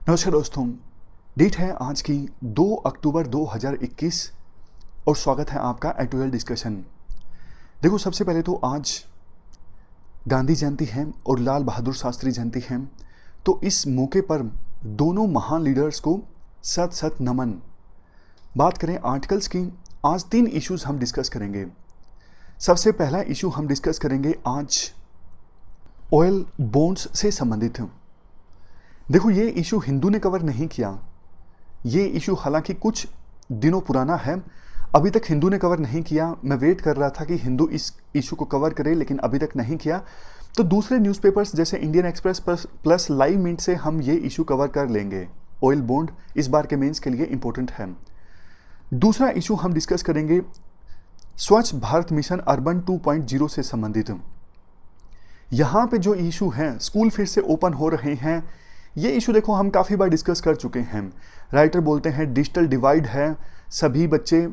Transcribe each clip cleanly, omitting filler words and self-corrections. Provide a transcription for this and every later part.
नमस्कार दोस्तों। डेट है आज की 2 अक्टूबर 2021 और स्वागत है आपका एटोयल डिस्कशन। देखो, सबसे पहले तो आज गांधी जयंती है और लाल बहादुर शास्त्री जयंती है, तो इस मौके पर दोनों महान लीडर्स को सत सत नमन। बात करें आर्टिकल्स की, आज 3 इश्यूज हम डिस्कस करेंगे। सबसे पहला इशू हम डिस्कस करेंगे आज ऑयल बॉन्ड्स से संबंधित है। देखो, ये इशू हिंदू ने कवर नहीं किया। ये इशू हालांकि कुछ दिनों पुराना है, अभी तक हिंदू ने कवर नहीं किया। मैं वेट कर रहा था कि हिंदू इस इशू को कवर करे, लेकिन अभी तक नहीं किया। तो दूसरे न्यूज़पेपर्स जैसे Indian express plus live minute से हम ये इशू कवर कर लेंगे। ऑयल बॉन्ड इस बार के मेंस के लिए इंपॉर्टेंट है। दूसरा इशू हम डिस्कस करेंगे स्वच्छ भारत मिशन अर्बन 2.0 से संबंधित। यहाँ पे जो इशू है, स्कूल फिर से ओपन हो रहे हैं, ये इशू देखो हम काफ़ी बार डिस्कस कर चुके हैं। राइटर बोलते हैं डिजिटल डिवाइड है, सभी बच्चे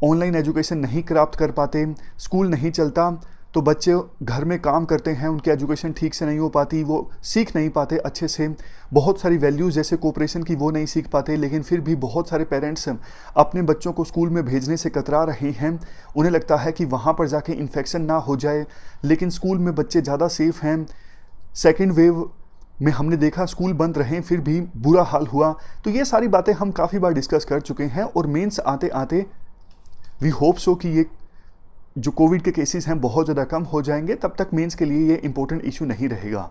ऑनलाइन एजुकेशन नहीं प्राप्त कर पाते, स्कूल नहीं चलता तो बच्चे घर में काम करते हैं, उनकी एजुकेशन ठीक से नहीं हो पाती, वो सीख नहीं पाते अच्छे से। बहुत सारी वैल्यूज़ जैसे कोऑपरेशन की वो नहीं सीख पाते, लेकिन फिर भी बहुत सारे पेरेंट्स अपने बच्चों को स्कूल में भेजने से कतरा रहे हैं। उन्हें लगता है कि वहाँ पर जाके इन्फेक्शन ना हो जाए, लेकिन स्कूल में बच्चे ज़्यादा सेफ हैं। सेकेंड वेव में हमने देखा स्कूल बंद रहे फिर भी बुरा हाल हुआ। तो ये सारी बातें हम काफ़ी बार डिस्कस कर चुके हैं और मेंस आते आते वी होप सो कि ये जो कोविड के केसेस हैं बहुत ज़्यादा कम हो जाएंगे, तब तक मेंस के लिए ये इंपॉर्टेंट इशू नहीं रहेगा।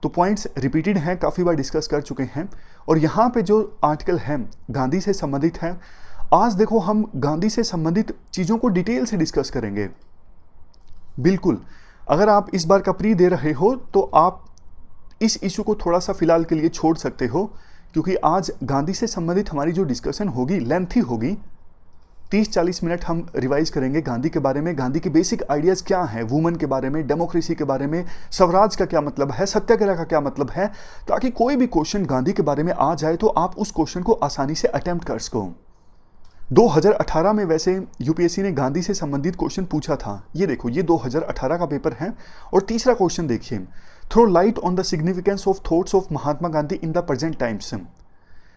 तो पॉइंट्स रिपीटेड हैं, काफ़ी बार डिस्कस कर चुके हैं। और यहाँ पे जो आर्टिकल है गांधी से संबंधित है। आज देखो हम गांधी से संबंधित चीज़ों को डिटेल से डिस्कस करेंगे। बिल्कुल, अगर आप इस बार का प्री दे रहे हो तो आप इस इशू को थोड़ा सा फिलहाल के लिए छोड़ सकते हो, क्योंकि आज गांधी से संबंधित हमारी जो डिस्कशन होगी लेंथी होगी। 30-40 मिनट हम रिवाइज करेंगे गांधी के बारे में, गांधी के बेसिक आइडियाज़ क्या हैं, वुमेन के बारे में, डेमोक्रेसी के बारे में, स्वराज का क्या मतलब है, सत्याग्रह का क्या मतलब है, ताकि कोई भी क्वेश्चन गांधी के बारे में आ जाए तो आप उस क्वेश्चन को आसानी से अटेम्प्ट कर सको। 2018 में वैसे यूपीएससी ने गांधी से संबंधित क्वेश्चन पूछा था। ये देखो, ये 2018 का पेपर है। और तीसरा क्वेश्चन देखिए, throw light on the significance of thoughts of Mahatma Gandhi in the present times.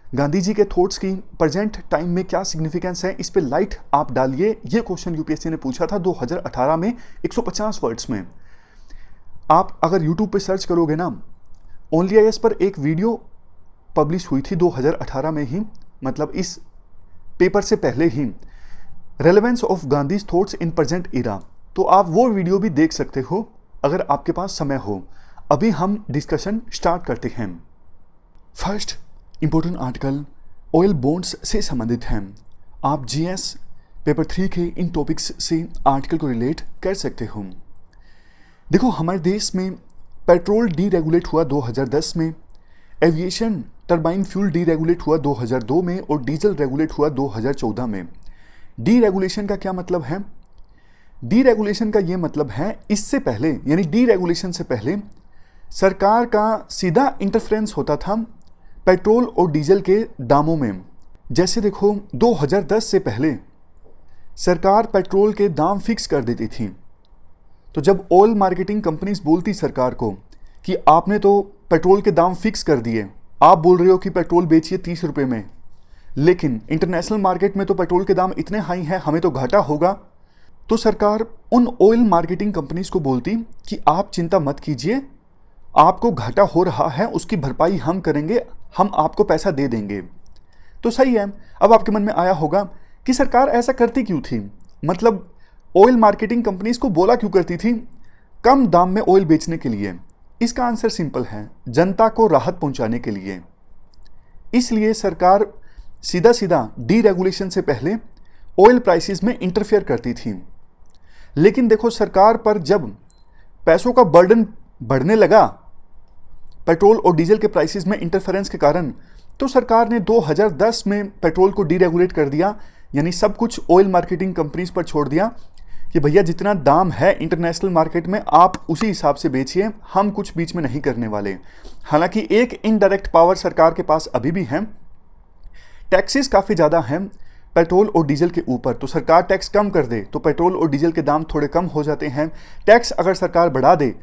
Gandhi ji के थॉट्स की प्रेजेंट टाइम में क्या सिग्निफिकेंस है, इस पे लाइट आप डालिए। ये क्वेश्चन यूपीएससी ने पूछा था 2018 में 150 वर्ड्स में। आप अगर यूट्यूब पे सर्च करोगे ना, ओनली आईएएस पर एक वीडियो पब्लिश हुई थी 2018 में ही, मतलब इस पेपर से पहले ही, relevance of Gandhi's thoughts in present era. तो आप वो वीडियो भी देख सकते हो अगर आपके पास समय हो। अभी हम डिस्कशन स्टार्ट करते हैं। First important article oil bonds से संबंधित है। आप जीएस पेपर 3 के इन टॉपिक्स से आर्टिकल को रिलेट कर सकते हो। देखो, हमारे देश में पेट्रोल डीरेगुलेट हुआ 2010 में, एविएशन टरबाइन फ्यूल डीरेगुलेट हुआ 2002 में और डीजल रेगुलेट हुआ 2014 में। डीरेगुलेशन का क्या मतलब है? डीरेगुलेशन का ये मतलब है इससे पहले, यानी डीरेगुलेशन से पहले सरकार का सीधा इंटरफेरेंस होता था पेट्रोल और डीजल के दामों में। जैसे देखो, 2010 से पहले सरकार पेट्रोल के दाम फिक्स कर देती थी। तो जब ऑयल मार्केटिंग कंपनीज बोलती सरकार को कि आपने तो पेट्रोल के दाम फिक्स कर दिए, आप बोल रहे हो कि पेट्रोल बेचिए 30 रुपये में, लेकिन इंटरनेशनल मार्केट में तो पेट्रोल के दाम इतने हाई हैं, हमें तो घाटा होगा। तो सरकार उन ऑयल मार्केटिंग कंपनीज को बोलती कि आप चिंता मत कीजिए, आपको घाटा हो रहा है, उसकी भरपाई हम करेंगे, हम आपको पैसा दे देंगे। तो सही है। अब आपके मन में आया होगा कि सरकार ऐसा करती क्यों थी, मतलब ऑयल मार्केटिंग कंपनीज को बोला क्यों करती थी कम दाम में ऑयल बेचने के लिए? इसका आंसर सिंपल है, जनता को राहत पहुंचाने के लिए। इसलिए सरकार सीधा सीधा डीरेगुलेशन से पहले ऑयल प्राइसेस में इंटरफेयर करती थी। लेकिन देखो, सरकार पर जब पैसों का बर्डन बढ़ने लगा पेट्रोल और डीजल के प्राइसेस में इंटरफेरेंस के कारण, तो सरकार ने 2010 में पेट्रोल को डीरेगुलेट कर दिया, यानी सब कुछ ऑयल मार्केटिंग कंपनीज पर छोड़ दिया कि भैया जितना दाम है इंटरनेशनल मार्केट में आप उसी हिसाब से बेचिए, हम कुछ बीच में नहीं करने वाले। हालांकि एक इनडायरेक्ट पावर सरकार के पास अभी भी है, टैक्सेस काफ़ी ज़्यादा हैं पेट्रोल और डीजल के ऊपर, तो सरकार टैक्स कम कर दे तो पेट्रोल और डीजल के दाम थोड़े कम हो जाते हैं। टैक्स अगर सरकार बढ़ा दे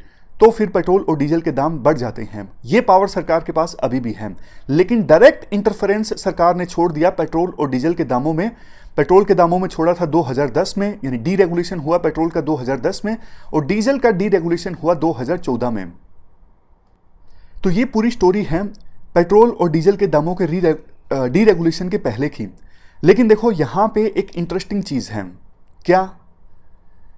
तो फिर पेट्रोल और डीजल के दाम बढ़ जाते हैं। ये पावर सरकार के पास अभी भी है, लेकिन डायरेक्ट इंटरफेरेंस सरकार ने छोड़ दिया पेट्रोल और डीजल के दामों में। पेट्रोल के दामों में छोड़ा था 2010 में, यानी डीरेगुलेशन हुआ पेट्रोल का 2010 में, और डीजल का डीरेगुलेशन हुआ 2014 में। तो ये पूरी स्टोरी है पेट्रोल और डीजल के दामों के डीरेगुलेशन के पहले की। लेकिन देखो यहां पे एक इंटरेस्टिंग चीज है। क्या?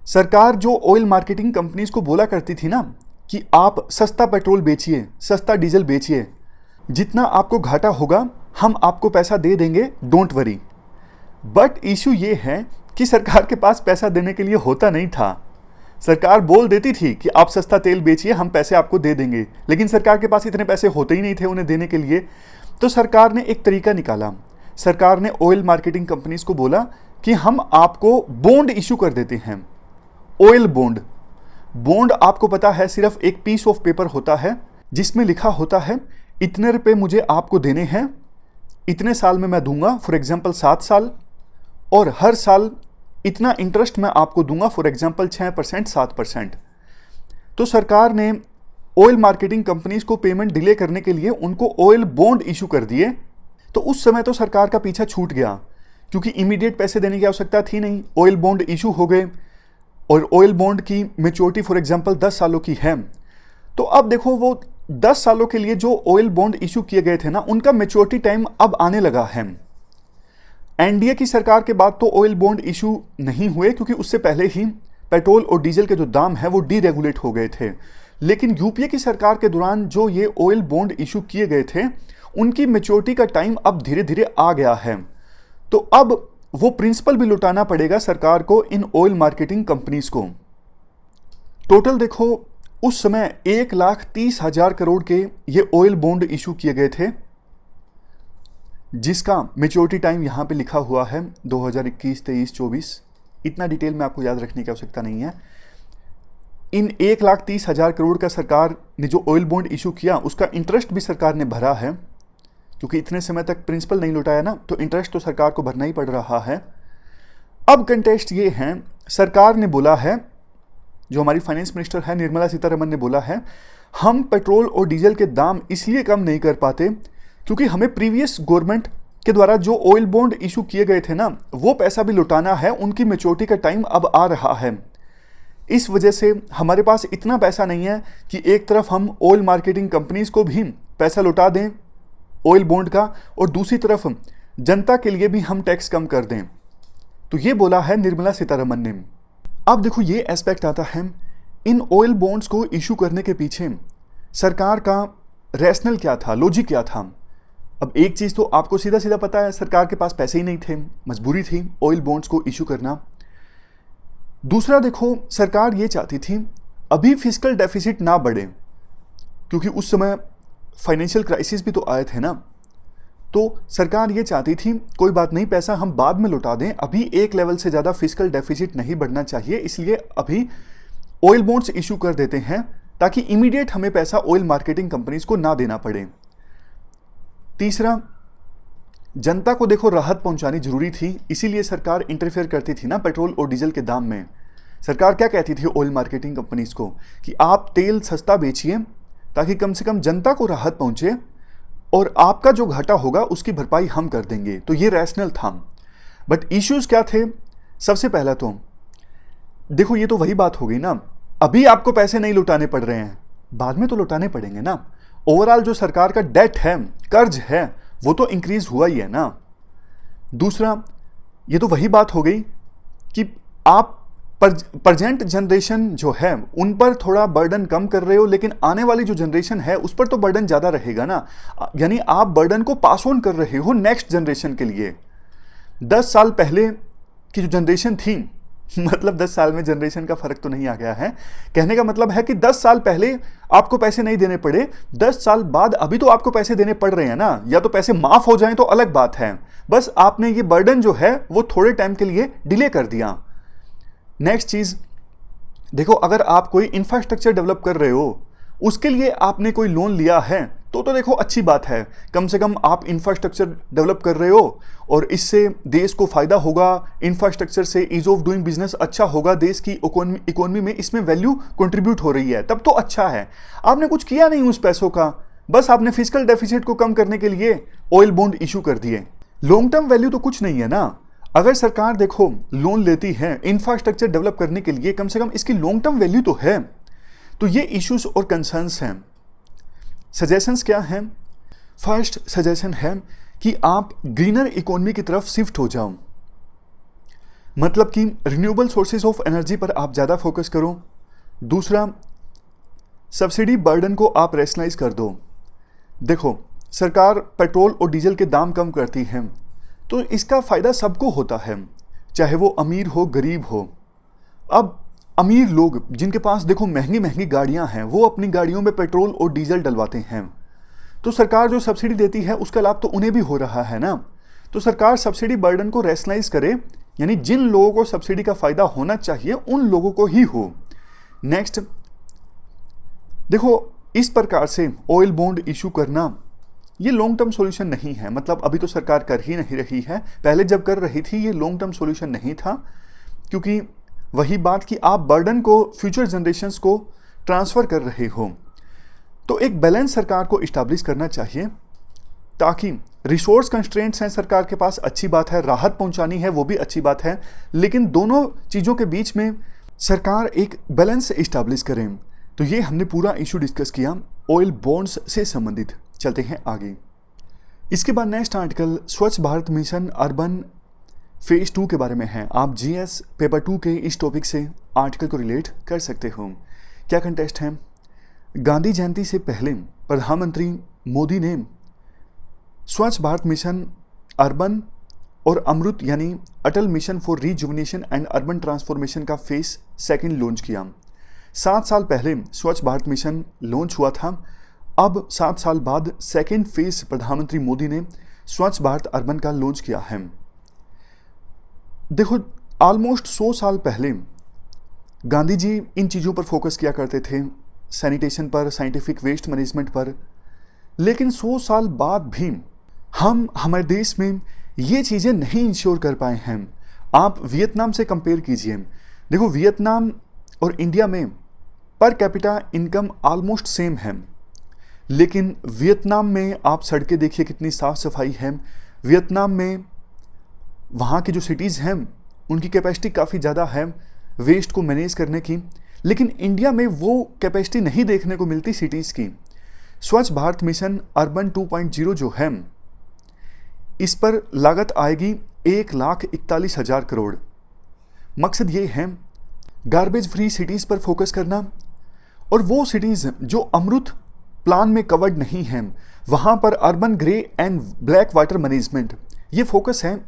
सरकार जो ऑयल मार्केटिंग कंपनीज को बोला करती थी ना कि आप सस्ता पेट्रोल बेचिए, सस्ता डीजल बेचिए, जितना आपको घाटा होगा हम आपको पैसा दे देंगे, डोंट वरी। बट इशू ये है कि सरकार के पास पैसा देने के लिए होता नहीं था। सरकार बोल देती थी कि आप सस्ता तेल बेचिए, हम पैसे आपको दे देंगे, लेकिन सरकार के पास इतने पैसे होते ही नहीं थे उन्हें देने के लिए। तो सरकार ने एक तरीका निकाला। सरकार ने ऑयल मार्केटिंग कंपनीज को बोला कि हम आपको बॉन्ड इशू कर देते हैं, ऑयल बॉन्ड। बॉन्ड आपको पता है सिर्फ एक पीस ऑफ पेपर होता है जिसमें लिखा होता है इतने रुपए मुझे आपको देने हैं, इतने साल में मैं दूंगा, फॉर एग्जांपल 7 साल, और हर साल इतना इंटरेस्ट मैं आपको दूंगा, फॉर एग्जांपल 6%, 7%। तो सरकार ने ऑयल मार्केटिंग कंपनीज को पेमेंट डिले करने के लिए उनको ऑयल बॉन्ड इशू कर दिए। तो उस समय तो सरकार का पीछा छूट गया, क्योंकि इमीडिएट पैसे देने की आवश्यकता थी नहीं, ऑयल बॉन्ड इशू हो गए, और ऑयल बॉन्ड की मैच्योरिटी फॉर एग्जांपल 10 सालों की है। तो अब देखो वो 10 सालों के लिए जो ऑयल बॉन्ड इशू किए गए थे ना, उनका मैच्योरिटी टाइम अब आने लगा है। एनडीए की सरकार के बाद तो ऑयल बॉन्ड इशू नहीं हुए, क्योंकि उससे पहले ही पेट्रोल और डीजल के जो दाम है वो डीरेगुलेट हो गए थे। लेकिन यूपीए की सरकार के दौरान जो ये ऑयल बॉन्ड इशू किए गए थे, उनकी मैच्योरिटी का टाइम अब धीरे धीरे आ गया है। तो अब वो प्रिंसिपल भी लुटाना पड़ेगा सरकार को इन ऑयल मार्केटिंग कंपनीज को। टोटल देखो उस समय 1,30,000 करोड़ के ये ऑयल बॉन्ड इशू किए गए थे, जिसका मैच्योरिटी टाइम यहां पे लिखा हुआ है 2021, 23, 24। इतना डिटेल में आपको याद रखने की आवश्यकता नहीं है। इन 1,30,000 करोड़ का सरकार ने जो ऑयल बॉन्ड इशू किया, उसका इंटरेस्ट भी सरकार ने भरा है, क्योंकि इतने समय तक प्रिंसिपल नहीं लौटाया ना, तो इंटरेस्ट तो सरकार को भरना ही पड़ रहा है। अब कंटेस्ट ये है, सरकार ने बोला है, जो हमारी फाइनेंस मिनिस्टर है निर्मला सीतारमण ने बोला है, हम पेट्रोल और डीजल के दाम इसलिए कम नहीं कर पाते क्योंकि हमें प्रीवियस गवर्नमेंट के द्वारा जो ऑयल बॉन्ड इशू किए गए थे ना, वो पैसा भी लौटाना है, उनकी मैच्योरिटी का टाइम अब आ रहा है। इस वजह से हमारे पास इतना पैसा नहीं है कि एक तरफ हम ऑयल मार्केटिंग कंपनीज को भी पैसा लौटा दें ऑयल बॉन्ड का, और दूसरी तरफ जनता के लिए भी हम टैक्स कम कर दें। तो ये बोला है निर्मला सीतारमण ने। अब देखो ये एस्पेक्ट आता है, इन ऑयल बॉन्ड्स को इशू करने के पीछे सरकार का रैशनल क्या था, लॉजिक क्या था। अब एक चीज तो आपको सीधा सीधा पता है, सरकार के पास पैसे ही नहीं थे, मजबूरी थी ऑयल बॉन्ड्स को इशू करना। दूसरा देखो, सरकार ये चाहती थी अभी फिस्कल डेफिसिट ना बढ़े, क्योंकि उस समय फाइनेंशियल क्राइसिस भी तो आए थे ना। तो सरकार ये चाहती थी कोई बात नहीं, पैसा हम बाद में लौटा दें, अभी एक लेवल से ज़्यादा फिस्कल डेफिसिट नहीं बढ़ना चाहिए, इसलिए अभी ऑयल बॉन्ड्स इशू कर देते हैं ताकि इमीडिएट हमें पैसा ऑयल मार्केटिंग कंपनीज को ना देना पड़े। तीसरा, जनता को देखो राहत पहुंचानी जरूरी थी, इसीलिए सरकार इंटरफेयर करती थी ना पेट्रोल और डीजल के दाम में। सरकार क्या कहती थी ऑयल मार्केटिंग कंपनीज को कि आप तेल सस्ता बेचिए ताकि कम से कम जनता को राहत पहुंचे, और आपका जो घाटा होगा उसकी भरपाई हम कर देंगे। तो ये रैशनल था। बट इश्यूज क्या थे? सबसे पहला तो देखो, ये तो वही बात हो गई ना, अभी आपको पैसे नहीं लौटाने पड़ रहे हैं, बाद में तो लौटाने पड़ेंगे ना। ओवरऑल जो सरकार का डेट है, कर्ज है, वो तो इंक्रीज हुआ ही है ना। दूसरा, ये तो वही बात हो गई कि आप प्रेजेंट जनरेशन जो है उन पर थोड़ा बर्डन कम कर रहे हो, लेकिन आने वाली जो जनरेशन है उस पर तो बर्डन ज़्यादा रहेगा ना। यानी आप बर्डन को पास ऑन कर रहे हो नेक्स्ट जनरेशन के लिए। 10 साल पहले की जो जनरेशन थी, मतलब 10 साल में जनरेशन का फर्क तो नहीं आ गया है, कहने का मतलब है कि 10 साल पहले आपको पैसे नहीं देने पड़े, 10 साल बाद अभी तो आपको पैसे देने पड़ रहे हैं ना। या तो पैसे माफ हो जाएं तो अलग बात है, बस आपने ये बर्डन जो है वो थोड़े टाइम के लिए डिले कर दिया। नेक्स्ट चीज देखो, अगर आप कोई इंफ्रास्ट्रक्चर डेवलप कर रहे हो, उसके लिए आपने कोई लोन लिया है, तो देखो अच्छी बात है, कम से कम आप इंफ्रास्ट्रक्चर डेवलप कर रहे हो और इससे देश को फायदा होगा, इंफ्रास्ट्रक्चर से ईज ऑफ डूइंग बिजनेस अच्छा होगा, देश की इकोनॉमी में इसमें वैल्यू कंट्रीब्यूट हो रही है, तब तो अच्छा है। आपने कुछ किया नहीं उस पैसों का, बस आपने फिजिकल डेफिसिट को कम करने के लिए ऑयल बॉन्ड इशू कर दिए। लॉन्ग टर्म वैल्यू तो कुछ नहीं है ना। अगर सरकार देखो लोन लेती है इंफ्रास्ट्रक्चर डेवलप करने के लिए, कम से कम इसकी लॉन्ग टर्म वैल्यू तो है। तो ये इश्यूज और कंसर्न्स हैं। सजेशंस क्या हैं? फर्स्ट सजेशन है कि आप ग्रीनर इकोनॉमी की तरफ शिफ्ट हो जाओ, मतलब कि रिन्यूएबल सोर्सेज ऑफ एनर्जी पर आप ज़्यादा फोकस करो। दूसरा, सब्सिडी बर्डन को आप रेशनलाइज कर दो। देखो, सरकार पेट्रोल और डीजल के दाम कम करती है तो इसका फ़ायदा सबको होता है, चाहे वो अमीर हो गरीब हो। अब अमीर लोग जिनके पास देखो महंगी महंगी गाड़ियां हैं, वो अपनी गाड़ियों में पेट्रोल और डीजल डलवाते हैं, तो सरकार जो सब्सिडी देती है उसका लाभ तो उन्हें भी हो रहा है ना। तो सरकार सब्सिडी बर्डन को रेशनलाइज करे, यानी जिन लोगों को सब्सिडी का फ़ायदा होना चाहिए उन लोगों को ही हो। नेक्स्ट, देखो इस प्रकार से ऑयल बॉन्ड इशू करना ये लॉन्ग टर्म सॉल्यूशन नहीं है। मतलब अभी तो सरकार कर ही नहीं रही है, पहले जब कर रही थी ये लॉन्ग टर्म सॉल्यूशन नहीं था, क्योंकि वही बात कि आप बर्डन को फ्यूचर जनरेशन्स को ट्रांसफ़र कर रहे हो। तो एक बैलेंस सरकार को इस्टेब्लिश करना चाहिए, ताकि रिसोर्स कंस्ट्रेंट्स हैं सरकार के पास, अच्छी बात है, राहत पहुंचानी है वो भी अच्छी बात है, लेकिन दोनों चीज़ों के बीच में सरकार एक बैलेंस इस्टेब्लिश करें। तो ये हमने पूरा इशू डिस्कस किया ऑयल बॉन्ड्स से संबंधित। चलते हैं आगे। इसके बाद नेक्स्ट आर्टिकल स्वच्छ भारत मिशन अर्बन फेज 2 के बारे में है। आप जीएस पेपर 2 के इस टॉपिक से आर्टिकल को रिलेट कर सकते हो। क्या कंटेस्ट है? गांधी जयंती से पहले प्रधानमंत्री मोदी ने स्वच्छ भारत मिशन अर्बन और अमृत यानी Atal mission for rejuvenation and urban transformation का फेज 2 लॉन्च किया। 7 साल पहले स्वच्छ भारत मिशन लॉन्च हुआ था। अब 7 साल बाद सेकेंड फेज प्रधानमंत्री मोदी ने स्वच्छ भारत अर्बन का लॉन्च किया है। देखो, ऑलमोस्ट 100 साल पहले गांधी जी इन चीज़ों पर फोकस किया करते थे, सैनिटेशन पर, साइंटिफिक वेस्ट मैनेजमेंट पर, लेकिन 100 साल बाद भी हम हमारे देश में ये चीज़ें नहीं इंश्योर कर पाए हैं। आप वियतनाम से कंपेयर कीजिए। देखो, वियतनाम और इंडिया में per capita income almost same है, लेकिन वियतनाम में आप सड़कें देखिए कितनी साफ़ सफाई है। वियतनाम में वहाँ की जो सिटीज़ हैं उनकी कैपेसिटी काफ़ी ज़्यादा है वेस्ट को मैनेज करने की, लेकिन इंडिया में वो कैपेसिटी नहीं देखने को मिलती सिटीज़ की। स्वच्छ भारत मिशन अर्बन 2.0 जो है, इस पर लागत आएगी 1,41,000 करोड़। मकसद ये है गार्बेज फ्री सिटीज़ पर फोकस करना, और वो सिटीज़ जो अमृत प्लान में कवर्ड नहीं हैं वहाँ पर urban grey and black water management, ये फोकस है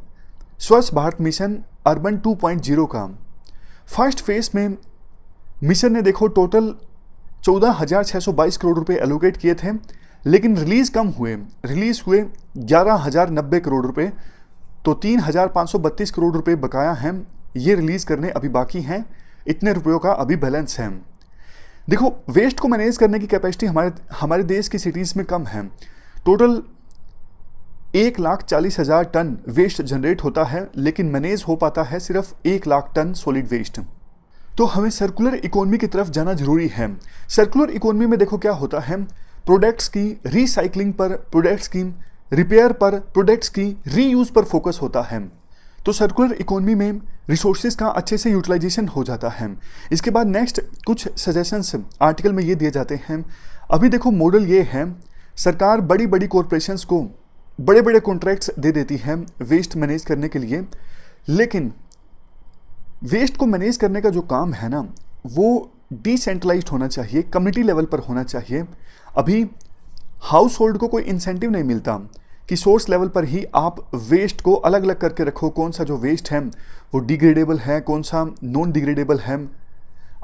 स्वच्छ भारत मिशन अर्बन 2.0 का। फर्स्ट फेज में मिशन ने देखो टोटल 14,622 करोड़ रुपए एलोकेट किए थे, लेकिन रिलीज़ कम हुए, रिलीज़ हुए 11,090 करोड़ रुपए, तो 3,532 करोड़ रुपए बकाया हैं, ये रिलीज़ करने अभी बाकी हैं। इतने रुपयों का अभी बैलेंस है। देखो, वेस्ट को मैनेज करने की कैपेसिटी हमारे देश की सिटीज़ में कम है। टोटल 1,40,000 टन वेस्ट जनरेट होता है, लेकिन मैनेज हो पाता है सिर्फ 1 लाख टन सॉलिड वेस्ट। तो हमें सर्कुलर इकोनॉमी की तरफ जाना जरूरी है। सर्कुलर इकोनॉमी में देखो क्या होता है, प्रोडक्ट्स की रीसाइक्लिंग पर, प्रोडक्ट्स की रिपेयर पर, प्रोडक्ट्स की रीयूज पर फोकस होता है। तो सर्कुलर इकोनॉमी में रिसोर्सेज का अच्छे से यूटिलाइजेशन हो जाता है। इसके बाद नेक्स्ट कुछ सजेशंस आर्टिकल में ये दिए जाते हैं। अभी देखो मॉडल ये है, सरकार बड़ी बड़ी कॉरपोरेशंस को बड़े बड़े कॉन्ट्रैक्ट्स दे देती है वेस्ट मैनेज करने के लिए, लेकिन वेस्ट को मैनेज करने का जो काम है ना, वो डिसेंट्रलाइज्ड होना चाहिए, कम्युनिटी लेवल पर होना चाहिए। अभी हाउस होल्ड को कोई इंसेंटिव नहीं मिलता कि सोर्स लेवल पर ही आप वेस्ट को अलग अलग करके रखो, कौन सा जो वेस्ट है वो डिग्रेडेबल है, कौन सा नॉन डिग्रेडेबल है।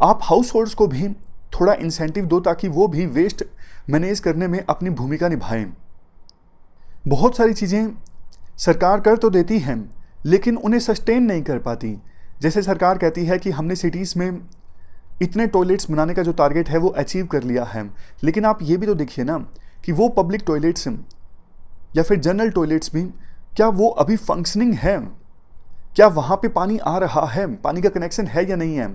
आप हाउस होल्ड्स को भी थोड़ा इंसेंटिव दो ताकि वो भी वेस्ट मैनेज करने में अपनी भूमिका निभाएं। बहुत सारी चीज़ें सरकार कर तो देती हैं, लेकिन उन्हें सस्टेन नहीं कर पाती। जैसे सरकार कहती है कि हमने सिटीज़ में इतने टॉयलेट्स बनाने का जो टारगेट है वो अचीव कर लिया है, लेकिन आप ये भी तो देखिए ना कि वो पब्लिक टॉयलेट्स या फिर जनरल टॉयलेट्स भी क्या वो अभी फंक्शनिंग है, क्या वहाँ पे पानी आ रहा है, पानी का कनेक्शन है या नहीं है,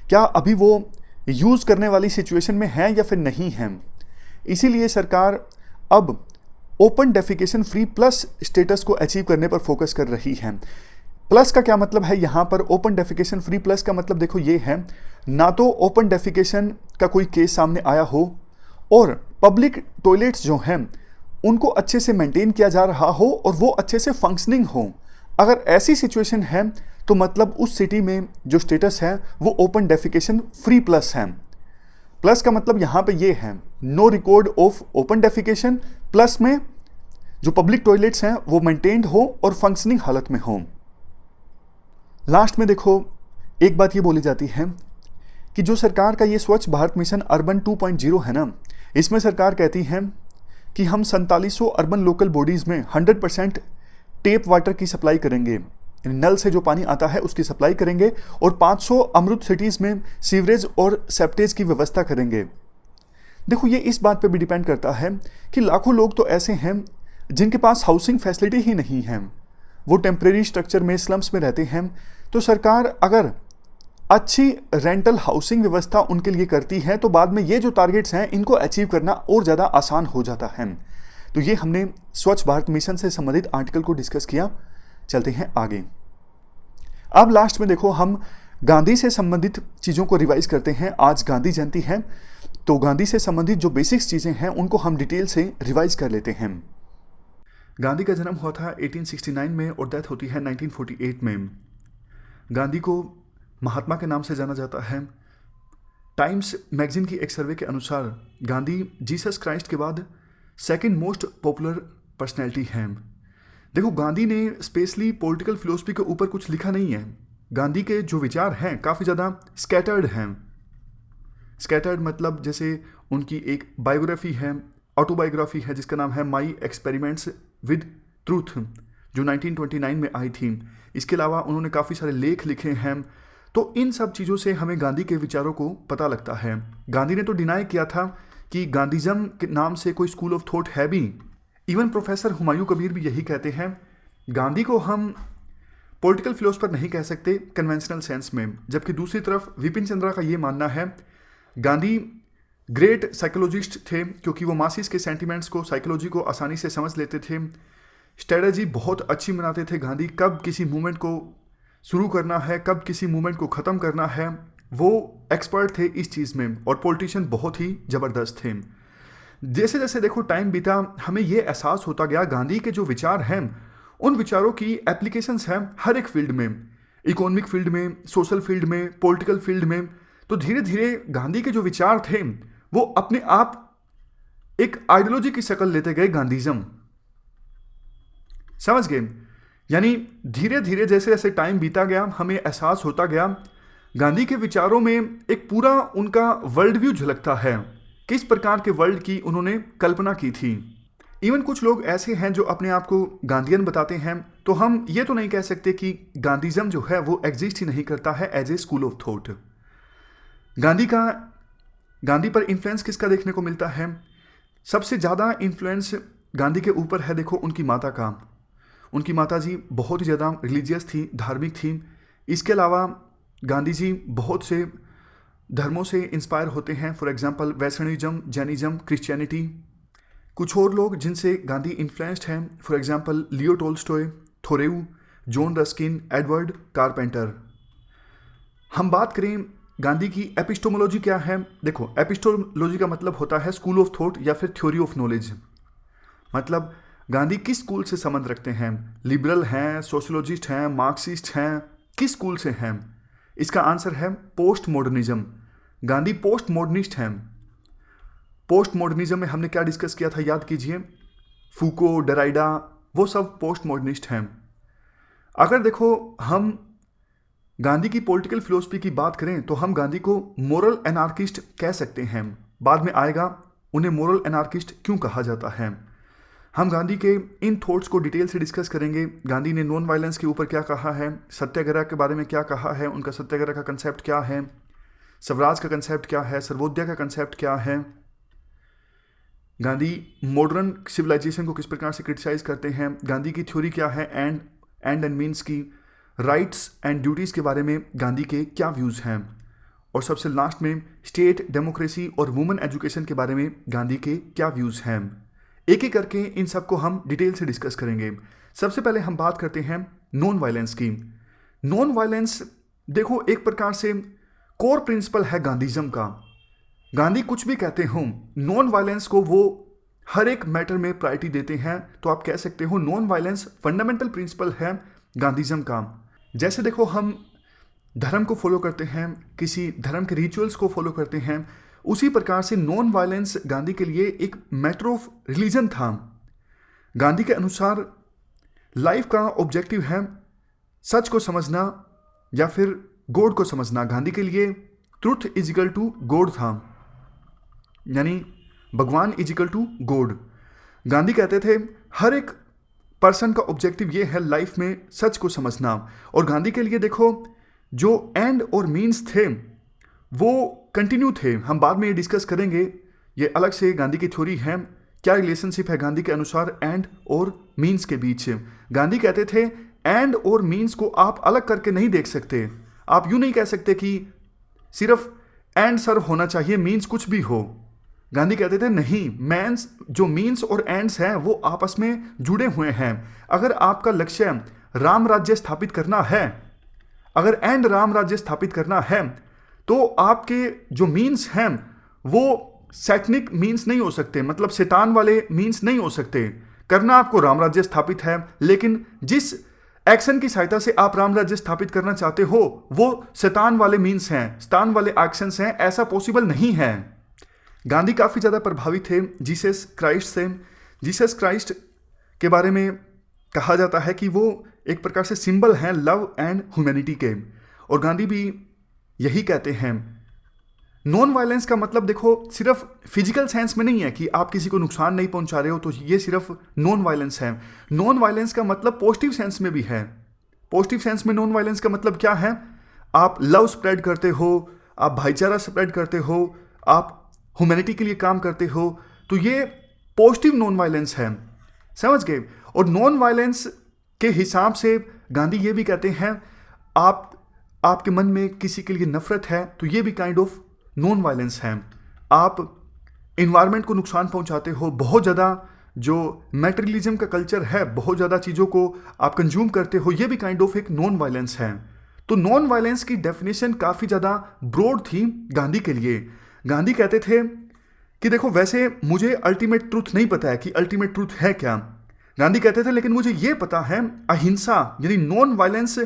क्या अभी वो यूज़ करने वाली सिचुएशन में है या फिर नहीं है। इसीलिए सरकार अब open defecation free plus status को अचीव करने पर फोकस कर रही है। प्लस का क्या मतलब है यहाँ पर, ओपन डेफिकेशन फ्री प्लस का मतलब देखो ये है, ना तो ओपन डेफिकेशन का कोई केस सामने आया हो और पब्लिक टॉयलेट्स जो हैं उनको अच्छे से मेंटेन किया जा रहा हो और वो अच्छे से फंक्शनिंग हो। अगर ऐसी सिचुएशन है तो मतलब उस सिटी में जो स्टेटस है वो ओपन डेफिकेशन फ्री प्लस है। प्लस का मतलब यहाँ पे ये है, no record of open defecation, plus में जो पब्लिक टॉयलेट्स हैं वो मेंटेन्ड हो और फंक्शनिंग हालत में हो। लास्ट में देखो एक बात ये बोली जाती है कि जो सरकार का ये स्वच्छ भारत मिशन अर्बन 2.0 है ना, इसमें सरकार कहती है कि हम 4700 अर्बन लोकल बॉडीज़ में 100% टेप वाटर की सप्लाई करेंगे, नल से जो पानी आता है उसकी सप्लाई करेंगे और 500 अमृत सिटीज़ में सीवरेज और सेप्टेज की व्यवस्था करेंगे। देखो ये इस बात पे भी डिपेंड करता है कि लाखों लोग तो ऐसे हैं जिनके पास हाउसिंग फैसिलिटी ही नहीं है, वो टेम्परेरी स्ट्रक्चर में स्लम्स में रहते हैं। तो सरकार अगर अच्छी रेंटल हाउसिंग व्यवस्था उनके लिए करती है तो बाद में ये जो टारगेट्स हैं इनको अचीव करना और ज़्यादा आसान हो जाता है। तो ये हमने स्वच्छ भारत मिशन से संबंधित आर्टिकल को डिस्कस किया। चलते हैं आगे। अब लास्ट में देखो हम गांधी से संबंधित चीज़ों को रिवाइज करते हैं। आज गांधी जयंती है तो गांधी से संबंधित जो बेसिक्स चीज़ें हैं उनको हम डिटेल से रिवाइज कर लेते हैं। गांधी का जन्म हुआ था 1869 में और डेथ होती है 1948 में। गांधी को महात्मा के नाम से जाना जाता है। टाइम्स मैगजीन की एक सर्वे के अनुसार गांधी जीसस क्राइस्ट के बाद सेकंड मोस्ट पॉपुलर पर्सनैलिटी हैं। देखो गांधी ने स्पेशली पॉलिटिकल फिलोसफी के ऊपर कुछ लिखा नहीं है। गांधी के जो विचार हैं काफ़ी ज़्यादा स्कैटर्ड हैं। स्कैटर्ड मतलब जैसे उनकी एक बायोग्राफी है, ऑटोबायोग्राफी है जिसका नाम है माई एक्सपेरिमेंट्स विद ट्रूथ, जो 1929 में आई थी। इसके अलावा उन्होंने काफ़ी सारे लेख लिखे हैं। तो इन सब चीज़ों से हमें गांधी के विचारों को पता लगता है। गांधी ने तो डिनाई किया था कि गांधीज़म के नाम से कोई स्कूल ऑफ थॉट है भी। इवन प्रोफेसर हुमायूं कबीर भी यही कहते हैं। गांधी को हम पॉलिटिकल फिलोसफर नहीं कह सकते कन्वेंशनल सेंस में, जबकि दूसरी तरफ विपिन चंद्रा का ये मानना है गांधी ग्रेट साइकोलॉजिस्ट थे क्योंकि वो मासिस के सेंटिमेंट्स को, साइकोलॉजी को आसानी से समझ लेते थे। स्ट्रेटजी बहुत अच्छी बनाते थे गांधी, कब किसी मूवमेंट को शुरू करना है, कब किसी मूवमेंट को ख़त्म करना है, वो एक्सपर्ट थे इस चीज़ में। और पॉलिटिशियन बहुत ही ज़बरदस्त थे। जैसे जैसे देखो टाइम बीता हमें ये एहसास होता गया गांधी के जो विचार हैं उन विचारों की एप्लीकेशंस हैं हर एक फील्ड में, इकोनॉमिक फील्ड में, सोशल फील्ड में, पॉलिटिकल फील्ड में। तो धीरे धीरे गांधी के जो विचार थे वो अपने आप एक आइडियोलॉजी की शक्ल लेते गए, गांधीज़म। समझ गए? यानी धीरे धीरे जैसे जैसे टाइम बीता गया हमें एहसास होता गया गांधी के विचारों में एक पूरा उनका वर्ल्ड व्यू झलकता है, किस प्रकार के वर्ल्ड की उन्होंने कल्पना की थी। इवन कुछ लोग ऐसे हैं जो अपने आप को गांधीयन बताते हैं, तो हम ये तो नहीं कह सकते कि गांधीज़म जो है वो एग्जिस्ट ही नहीं करता है as a school of thought. Gandhi पर इन्फ्लुएंस किसका देखने को मिलता है? सबसे ज़्यादा इन्फ्लुएंस गांधी के ऊपर है देखो उनकी माता का। उनकी माता जी बहुत ही ज़्यादा रिलीजियस थी, धार्मिक थी। इसके अलावा गांधी जी बहुत से धर्मों से इंस्पायर होते हैं, for example Vaishnavism, Jainism, Christianity. कुछ और लोग जिनसे गांधी इन्फ्लुएंस्ड हैं, for example Leo Tolstoy, Thoreau, John Ruskin, Edward Carpenter. हम बात करें गांधी की एपिस्टोमोलॉजी क्या है। देखो एपिस्टोमोलॉजी का मतलब होता है स्कूल ऑफ थॉट या फिर थ्योरी ऑफ नॉलेज। मतलब गांधी किस स्कूल से संबंध रखते हैं, लिबरल हैं, सोशोलॉजिस्ट हैं, मार्क्सिस्ट हैं, किस स्कूल से हैं? इसका आंसर है post modernism. Gandhi post modernist हैं। पोस्ट मॉडर्निज्म में हमने क्या डिस्कस किया था याद कीजिए, फूको, डराइडा, वो सब पोस्ट मॉडर्निस्ट हैं। अगर देखो हम गांधी की पॉलिटिकल फिलोसफी की बात करें तो हम गांधी को मोरल एनार्किस्ट कह सकते हैं। बाद में आएगा उन्हें मोरल एनार्किस्ट क्यों कहा जाता है। हम गांधी के इन थॉट्स को डिटेल से डिस्कस करेंगे। गांधी ने नॉन वायलेंस के ऊपर क्या कहा है, सत्याग्रह के बारे में क्या कहा है, उनका सत्याग्रह का कंसेप्ट क्या है, स्वराज का कंसेप्ट क्या है, सर्वोदय का कंसेप्ट क्या है। गांधी मॉडर्न सिविलाइजेशन को किस प्रकार से क्रिटिसाइज करते हैं, गांधी की थ्योरी क्या है, एंड मीन्स की राइट्स एंड ड्यूटीज़ के बारे में गांधी के क्या व्यूज़ हैं, और सबसे लास्ट में स्टेट डेमोक्रेसी और वुमेन एजुकेशन के बारे में गांधी के क्या व्यूज़ हैं। एक एक करके इन सबको हम डिटेल से डिस्कस करेंगे। सबसे पहले हम बात करते हैं नॉन वायलेंस की। नॉन वायलेंस देखो एक प्रकार से कोर प्रिंसिपल है गांधीज्म का। गांधी कुछ भी कहते हो, नॉन वायलेंस को वो हर एक मैटर में प्रायोरिटी देते हैं। तो आप कह सकते हो नॉन वायलेंस फंडामेंटल प्रिंसिपल है गांधीज्म का। जैसे देखो हम धर्म को फॉलो करते हैं, किसी धर्म के रिचुअल्स को फॉलो करते हैं, उसी प्रकार से नॉन वायलेंस गांधी के लिए एक मैटर ऑफ रिलीजन था। गांधी के अनुसार लाइफ का ऑब्जेक्टिव है सच को समझना या फिर गॉड को समझना। गांधी के लिए truth is equal to God था, यानी भगवान is equal to God. Gandhi कहते थे हर एक पर्सन का ऑब्जेक्टिव ये है लाइफ में सच को समझना। और गांधी के लिए देखो जो एंड और मीन्स थे वो कंटिन्यू थे। हम बाद में ये डिस्कस करेंगे, ये अलग से गांधी की थ्योरी है, क्या रिलेशनशिप है गांधी के अनुसार एंड और मीन्स के बीच। गांधी कहते थे एंड और मीन्स को आप अलग करके नहीं देख सकते। आप यूं नहीं कह सकते कि सिर्फ एंड सर्व होना चाहिए, मीन्स कुछ भी हो। गांधी कहते थे नहीं, मीन्स जो मीन्स और एंड्स हैं वो आपस में जुड़े हुए हैं। अगर आपका लक्ष्य राम राज्य स्थापित करना है, अगर एंड राम राज्य स्थापित करना है, तो आपके जो मीन्स हैं वो सैटनिक मीन्स नहीं हो सकते, मतलब शैतान वाले मीन्स नहीं हो सकते। करना आपको राम राज्य स्थापित है, लेकिन जिस एक्शन की सहायता से आप राम राज्य स्थापित करना चाहते हो वो शैतान वाले मीन्स हैं, शैतान वाले एक्शंस हैं, ऐसा पॉसिबल नहीं है। गांधी काफ़ी ज़्यादा प्रभावित थे जीसस क्राइस्ट से। जीसस क्राइस्ट के बारे में कहा जाता है कि वो एक प्रकार से सिंबल हैं लव एंड ह्यूमैनिटी के, और गांधी भी यही कहते हैं। नॉन वायलेंस का मतलब देखो सिर्फ फिजिकल सेंस में नहीं है कि आप किसी को नुकसान नहीं पहुंचा रहे हो तो ये सिर्फ नॉन वायलेंस है। नॉन वायलेंस का मतलब पॉजिटिव सेंस में भी है। पॉजिटिव सेंस में नॉन वायलेंस का मतलब क्या है, आप लव स्प्रेड करते हो, आप भाईचारा स्प्रेड करते हो, आप ह्यूमैनिटी के लिए काम करते हो, तो ये पॉजिटिव नॉन वायलेंस है। समझ गए। और नॉन वायलेंस के हिसाब से गांधी ये भी कहते हैं आपके मन में किसी के लिए नफरत है तो ये भी काइंड ऑफ नॉन वायलेंस है। आप इन्वायरमेंट को नुकसान पहुंचाते हो, बहुत ज़्यादा जो मैटेरियलिज्म का कल्चर है, बहुत ज़्यादा चीज़ों को आप कंज्यूम करते हो, ये भी काइंड ऑफ एक नॉन वायलेंस है। तो नॉन वायलेंस की डेफिनेशन काफ़ी ज़्यादा ब्रॉड थी गांधी के लिए। गांधी कहते थे कि देखो वैसे मुझे अल्टीमेट ट्रूथ नहीं पता है कि अल्टीमेट ट्रूथ है क्या। गांधी कहते थे लेकिन मुझे ये पता है अहिंसा यानी नॉन वायलेंस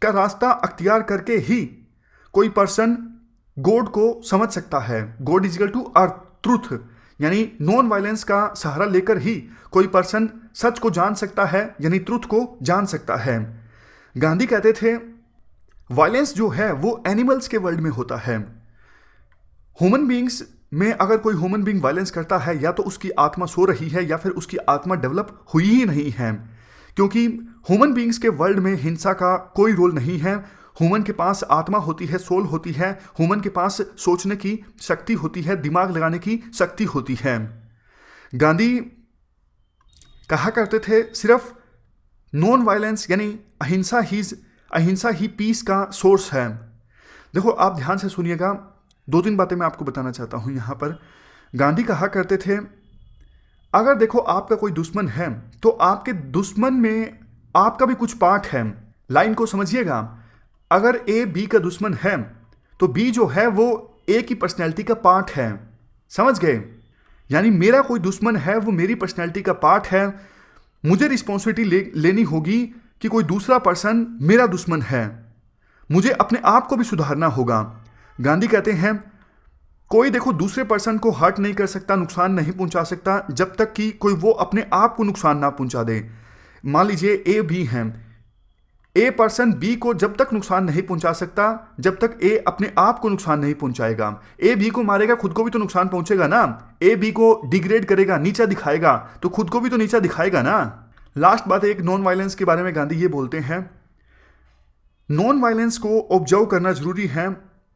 का रास्ता अख्तियार करके ही कोई पर्सन गॉड को समझ सकता है। गॉड इज इक्वल टू अर्थ ट्रूथ, यानी नॉन वायलेंस का सहारा लेकर ही कोई पर्सन सच को जान सकता है, यानी ट्रूथ को जान सकता है। गांधी कहते थे वायलेंस जो है वो एनिमल्स के वर्ल्ड में होता है। ह्यूमन बींग्स में अगर कोई ह्यूमन बींग वायलेंस करता है या तो उसकी आत्मा सो रही है या फिर उसकी आत्मा डेवलप हुई ही नहीं है, क्योंकि ह्यूमन बींग्स के वर्ल्ड में हिंसा का कोई रोल नहीं है। ह्यूमन के पास आत्मा होती है, सोल होती है, ह्यूमन के पास सोचने की शक्ति होती है, दिमाग लगाने की शक्ति होती है। गांधी कहा करते थे सिर्फ नॉन वायलेंस यानी अहिंसा ही पीस का सोर्स है। देखो आप ध्यान से सुनिएगा, दो तीन बातें मैं आपको बताना चाहता हूं यहां पर। गांधी कहा करते थे अगर देखो आपका कोई दुश्मन है तो आपके दुश्मन में आपका भी कुछ पार्ट है। लाइन को समझिएगा, अगर ए बी का दुश्मन है तो बी जो है वो ए की पर्सनैलिटी का पार्ट है। समझ गए। यानी मेरा कोई दुश्मन है वो मेरी पर्सनैलिटी का पार्ट है। मुझे रिस्पॉन्सिबिलिटी लेनी होगी कि कोई दूसरा पर्सन मेरा दुश्मन है, मुझे अपने आप को भी सुधारना होगा। गांधी कहते हैं कोई देखो दूसरे पर्सन को हर्ट नहीं कर सकता, नुकसान नहीं पहुंचा सकता जब तक कि कोई वो अपने आप को नुकसान ना पहुंचा दे। मान लीजिए ए बी हैं, ए पर्सन बी को जब तक नुकसान नहीं पहुंचा सकता जब तक ए अपने आप को नुकसान नहीं पहुंचाएगा। ए बी को मारेगा, खुद को भी तो नुकसान पहुंचेगा ना। ए बी को डिग्रेड करेगा, नीचा दिखाएगा, तो खुद को भी तो नीचा दिखाएगा ना। लास्ट बात एक नॉन वायलेंस के बारे में गांधी ये बोलते हैं नॉन वायलेंस को ऑब्जर्व करना जरूरी है,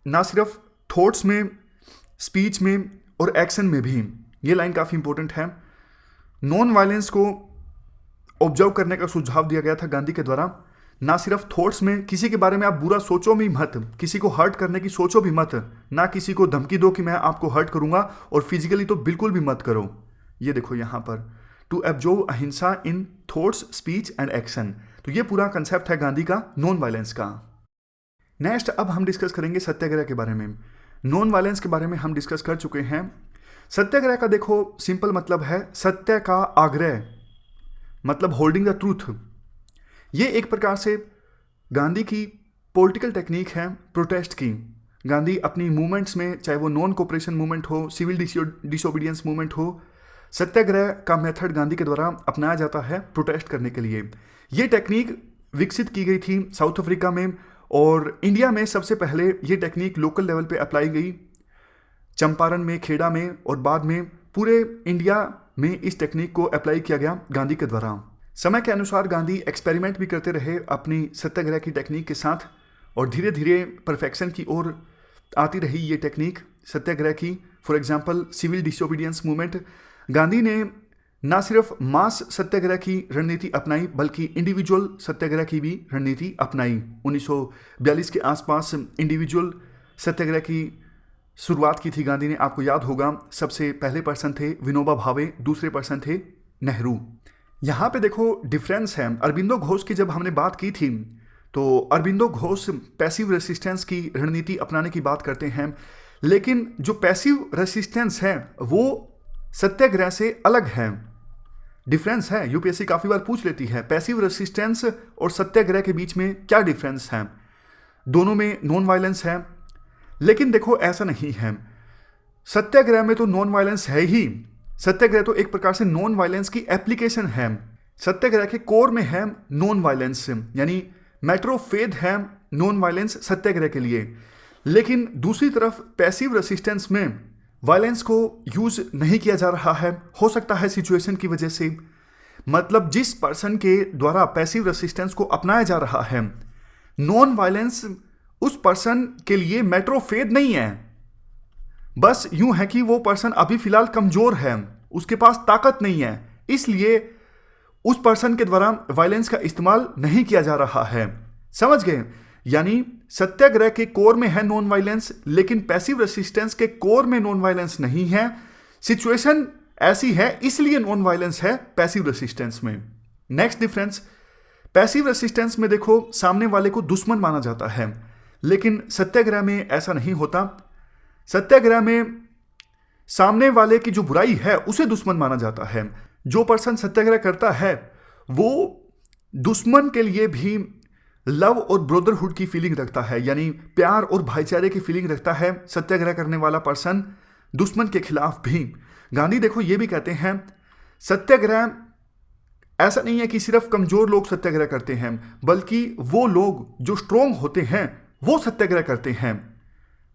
ना सिर्फ थॉट्स में, स्पीच में और एक्शन में भी। ये लाइन काफ़ी इंपॉर्टेंट है। नॉन वायलेंस को ऑब्जर्व करने का सुझाव दिया गया था गांधी के द्वारा। ना सिर्फ थॉट्स में, किसी के बारे में आप बुरा सोचो भी मत, किसी को हर्ट करने की सोचो भी मत, ना किसी को धमकी दो कि मैं आपको हर्ट करूंगा, और फिजिकली तो बिल्कुल भी मत करो। ये देखो यहाँ पर, टू ऑब्जर्व अहिंसा इन थॉट्स, स्पीच एंड एक्शन। तो ये पूरा कंसेप्ट है गांधी का नॉन वायलेंस का। नेक्स्ट अब हम डिस्कस करेंगे सत्याग्रह के बारे में। नॉन वायलेंस के बारे में हम डिस्कस कर चुके हैं। सत्याग्रह का देखो सिंपल मतलब है सत्य का आग्रह, मतलब होल्डिंग द ट्रूथ। ये एक प्रकार से गांधी की पॉलिटिकल टेक्निक है प्रोटेस्ट की। गांधी अपनी मूवमेंट्स में, चाहे वो नॉन कोऑपरेशन मूवमेंट हो, सिविल डिसोबीडियंस मूवमेंट हो, सत्याग्रह का मेथड गांधी के द्वारा अपनाया जाता है प्रोटेस्ट करने के लिए। ये टेक्निक विकसित की गई थी साउथ अफ्रीका में, और इंडिया में सबसे पहले ये टेक्निक लोकल लेवल पे अप्लाई गई, चंपारण में, खेड़ा में, और बाद में पूरे इंडिया में इस टेक्निक को अप्लाई किया गया गांधी के द्वारा। समय के अनुसार गांधी एक्सपेरिमेंट भी करते रहे अपनी सत्याग्रह की टेक्निक के साथ, और धीरे धीरे परफेक्शन की ओर आती रही ये टेक्निक सत्याग्रह की। For example civil disobedience movement, Gandhi ने ना सिर्फ मास सत्याग्रह की रणनीति अपनाई बल्कि इंडिविजुअल सत्याग्रह की भी रणनीति अपनाई। 1942 के आसपास इंडिविजुअल सत्याग्रह की शुरुआत की थी गांधी ने। आपको याद होगा सबसे पहले पर्सन थे विनोबा भावे, दूसरे पर्सन थे नेहरू। यहाँ पे देखो डिफरेंस है। अरबिंदो घोष की जब हमने बात की थी तो अरबिंदो घोष पैसिव रेसिस्टेंस की रणनीति अपनाने की बात करते हैं, लेकिन जो पैसिव रेसिस्टेंस है वो सत्याग्रह से अलग है। डिफरेंस है, यूपीएससी काफी बार पूछ लेती है पैसिव रेसिस्टेंस और सत्याग्रह के बीच में क्या डिफरेंस है। दोनों में नॉन वायलेंस है, लेकिन देखो ऐसा नहीं है। सत्याग्रह में तो नॉन वायलेंस है ही। सत्याग्रह तो एक प्रकार से नॉन वायलेंस की एप्लीकेशन है। सत्याग्रह के कोर में है नॉन वायलेंस, यानी मैटर ऑफ फेथ है नॉन वायलेंस सत्याग्रह के लिए। लेकिन दूसरी तरफ पैसिव रेसिस्टेंस में वायलेंस को यूज नहीं किया जा रहा है। हो सकता है सिचुएशन की वजह से, मतलब जिस पर्सन के द्वारा पैसिव रेसिस्टेंस को अपनाया जा रहा है, नॉन वायलेंस उस पर्सन के लिए मैटर ऑफ फेथ नहीं है। बस यूं है कि वो पर्सन अभी फिलहाल कमजोर है, उसके पास ताकत नहीं है, इसलिए उस पर्सन के द्वारा वायलेंस का इस्तेमाल नहीं किया जा रहा है। समझ गए? यानी सत्याग्रह के कोर में है नॉन वायलेंस, लेकिन पैसिव रेसिस्टेंस के कोर में नॉन वायलेंस नहीं है। सिचुएशन ऐसी है इसलिए नॉन वायलेंस है पैसिव रेसिस्टेंस में। नेक्स्ट डिफरेंस, पैसिव रेसिस्टेंस में देखो सामने वाले को दुश्मन माना जाता है, लेकिन सत्याग्रह में ऐसा नहीं होता। सत्याग्रह में सामने वाले की जो बुराई है उसे दुश्मन माना जाता है। जो पर्सन सत्याग्रह करता है वो दुश्मन के लिए भी लव और ब्रदरहुड की फीलिंग रखता है, यानी प्यार और भाईचारे की फीलिंग रखता है सत्याग्रह करने वाला पर्सन दुश्मन के खिलाफ भी। गांधी देखो ये भी कहते हैं सत्याग्रह ऐसा नहीं है कि सिर्फ कमजोर लोग सत्याग्रह करते हैं, बल्कि वो लोग जो स्ट्रोंग होते हैं वो सत्याग्रह करते हैं।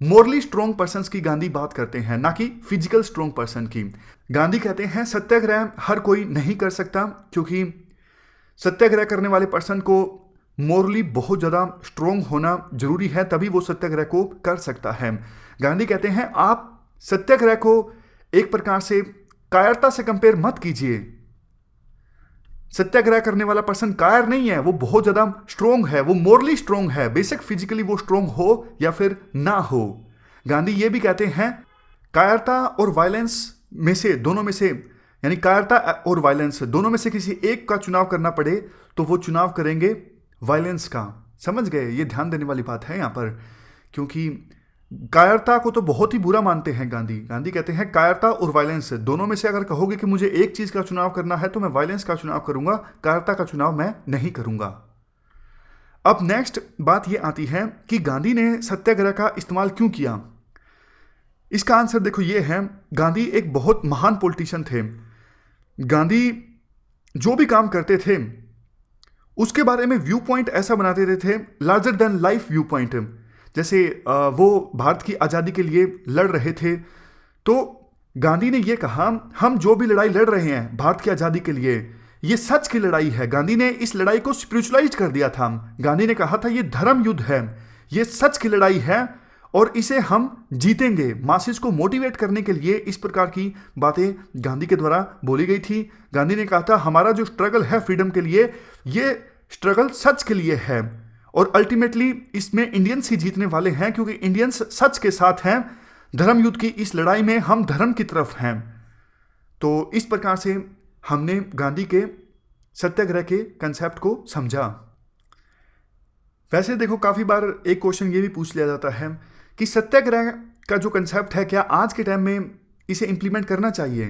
मोरली स्ट्रोंग पर्सन्स की गांधी बात करते हैं, ना कि फिजिकल स्ट्रोंग पर्सन की। गांधी कहते हैं सत्याग्रह हर कोई नहीं कर सकता, क्योंकि सत्याग्रह करने वाले पर्सन को मोरली बहुत ज़्यादा स्ट्रोंग होना जरूरी है, तभी वो सत्याग्रह को कर सकता है। गांधी कहते हैं आप सत्याग्रह को एक प्रकार से कायरता से कंपेयर मत कीजिए। सत्याग्रह करने वाला पर्सन कायर नहीं है, वो बहुत ज़्यादा स्ट्रोंग है, वो मोरली स्ट्रोंग है, बेशक फिजिकली वो स्ट्रोंग हो या फिर ना हो। गांधी ये भी कहते हैं कायरता और वायलेंस में से, दोनों में से, यानी कायरता और वायलेंस दोनों में से किसी एक का चुनाव करना पड़े तो वो चुनाव करेंगे वायलेंस का। समझ गए? ये ध्यान देने वाली बात है यहाँ पर, क्योंकि कायरता को तो बहुत ही बुरा मानते हैं गांधी। गांधी कहते हैं कायरता और वायलेंस दोनों में से अगर कहोगे कि मुझे एक चीज का चुनाव करना है तो मैं वायलेंस का चुनाव करूंगा, कायरता का चुनाव मैं नहीं करूंगा। अब नेक्स्ट बात ये आती है कि गांधी ने सत्याग्रह का इस्तेमाल क्यों किया। इसका आंसर देखो ये है, गांधी एक बहुत महान पॉलिटिशियन थे। गांधी जो भी काम करते थे उसके बारे में व्यू पॉइंट ऐसा बना देते थे, larger than life view point. जैसे वो भारत की आज़ादी के लिए लड़ रहे थे, तो गांधी ने ये कहा हम जो भी लड़ाई लड़ रहे हैं भारत की आज़ादी के लिए, ये सच की लड़ाई है। गांधी ने इस लड़ाई को स्पिरिचुअलाइज कर दिया था। गांधी ने कहा था ये धर्म युद्ध है, ये सच की लड़ाई है और इसे हम जीतेंगे। मासेस को मोटिवेट करने के लिए इस प्रकार की बातें गांधी के द्वारा बोली गई थी। गांधी ने कहा था हमारा जो स्ट्रगल है फ्रीडम के लिए, ये स्ट्रगल सच के लिए है और अल्टीमेटली इसमें इंडियंस ही जीतने वाले हैं, क्योंकि इंडियंस सच के साथ हैं। धर्म युद्ध की इस लड़ाई में हम धर्म की तरफ हैं। तो इस प्रकार से हमने गांधी के सत्याग्रह के कंसेप्ट को समझा। वैसे देखो, काफ़ी बार एक क्वेश्चन ये भी पूछ लिया जाता है कि सत्याग्रह का जो कंसेप्ट है, क्या आज के टाइम में इसे इंप्लीमेंट करना चाहिए?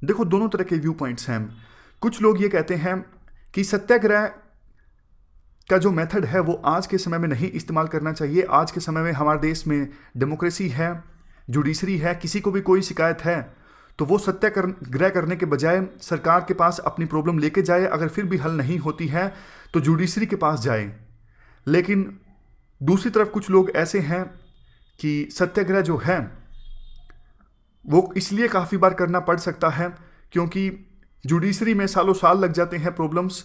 देखो, दोनों तरह के व्यू पॉइंट्स हैं। कुछ लोग ये कहते हैं कि सत्याग्रह का जो मेथड है वो आज के समय में नहीं इस्तेमाल करना चाहिए। आज के समय में हमारे देश में डेमोक्रेसी है, जुडिशरी है, किसी को भी कोई शिकायत है तो वो सत्याग्रह करने के बजाय सरकार के पास अपनी प्रॉब्लम लेके जाए, अगर फिर भी हल नहीं होती है तो जुडिशरी के पास जाए। लेकिन दूसरी तरफ कुछ लोग ऐसे हैं कि सत्याग्रह जो है वो इसलिए काफ़ी बार करना पड़ सकता है क्योंकि जुडिशरी में सालों साल लग जाते हैं प्रॉब्लम्स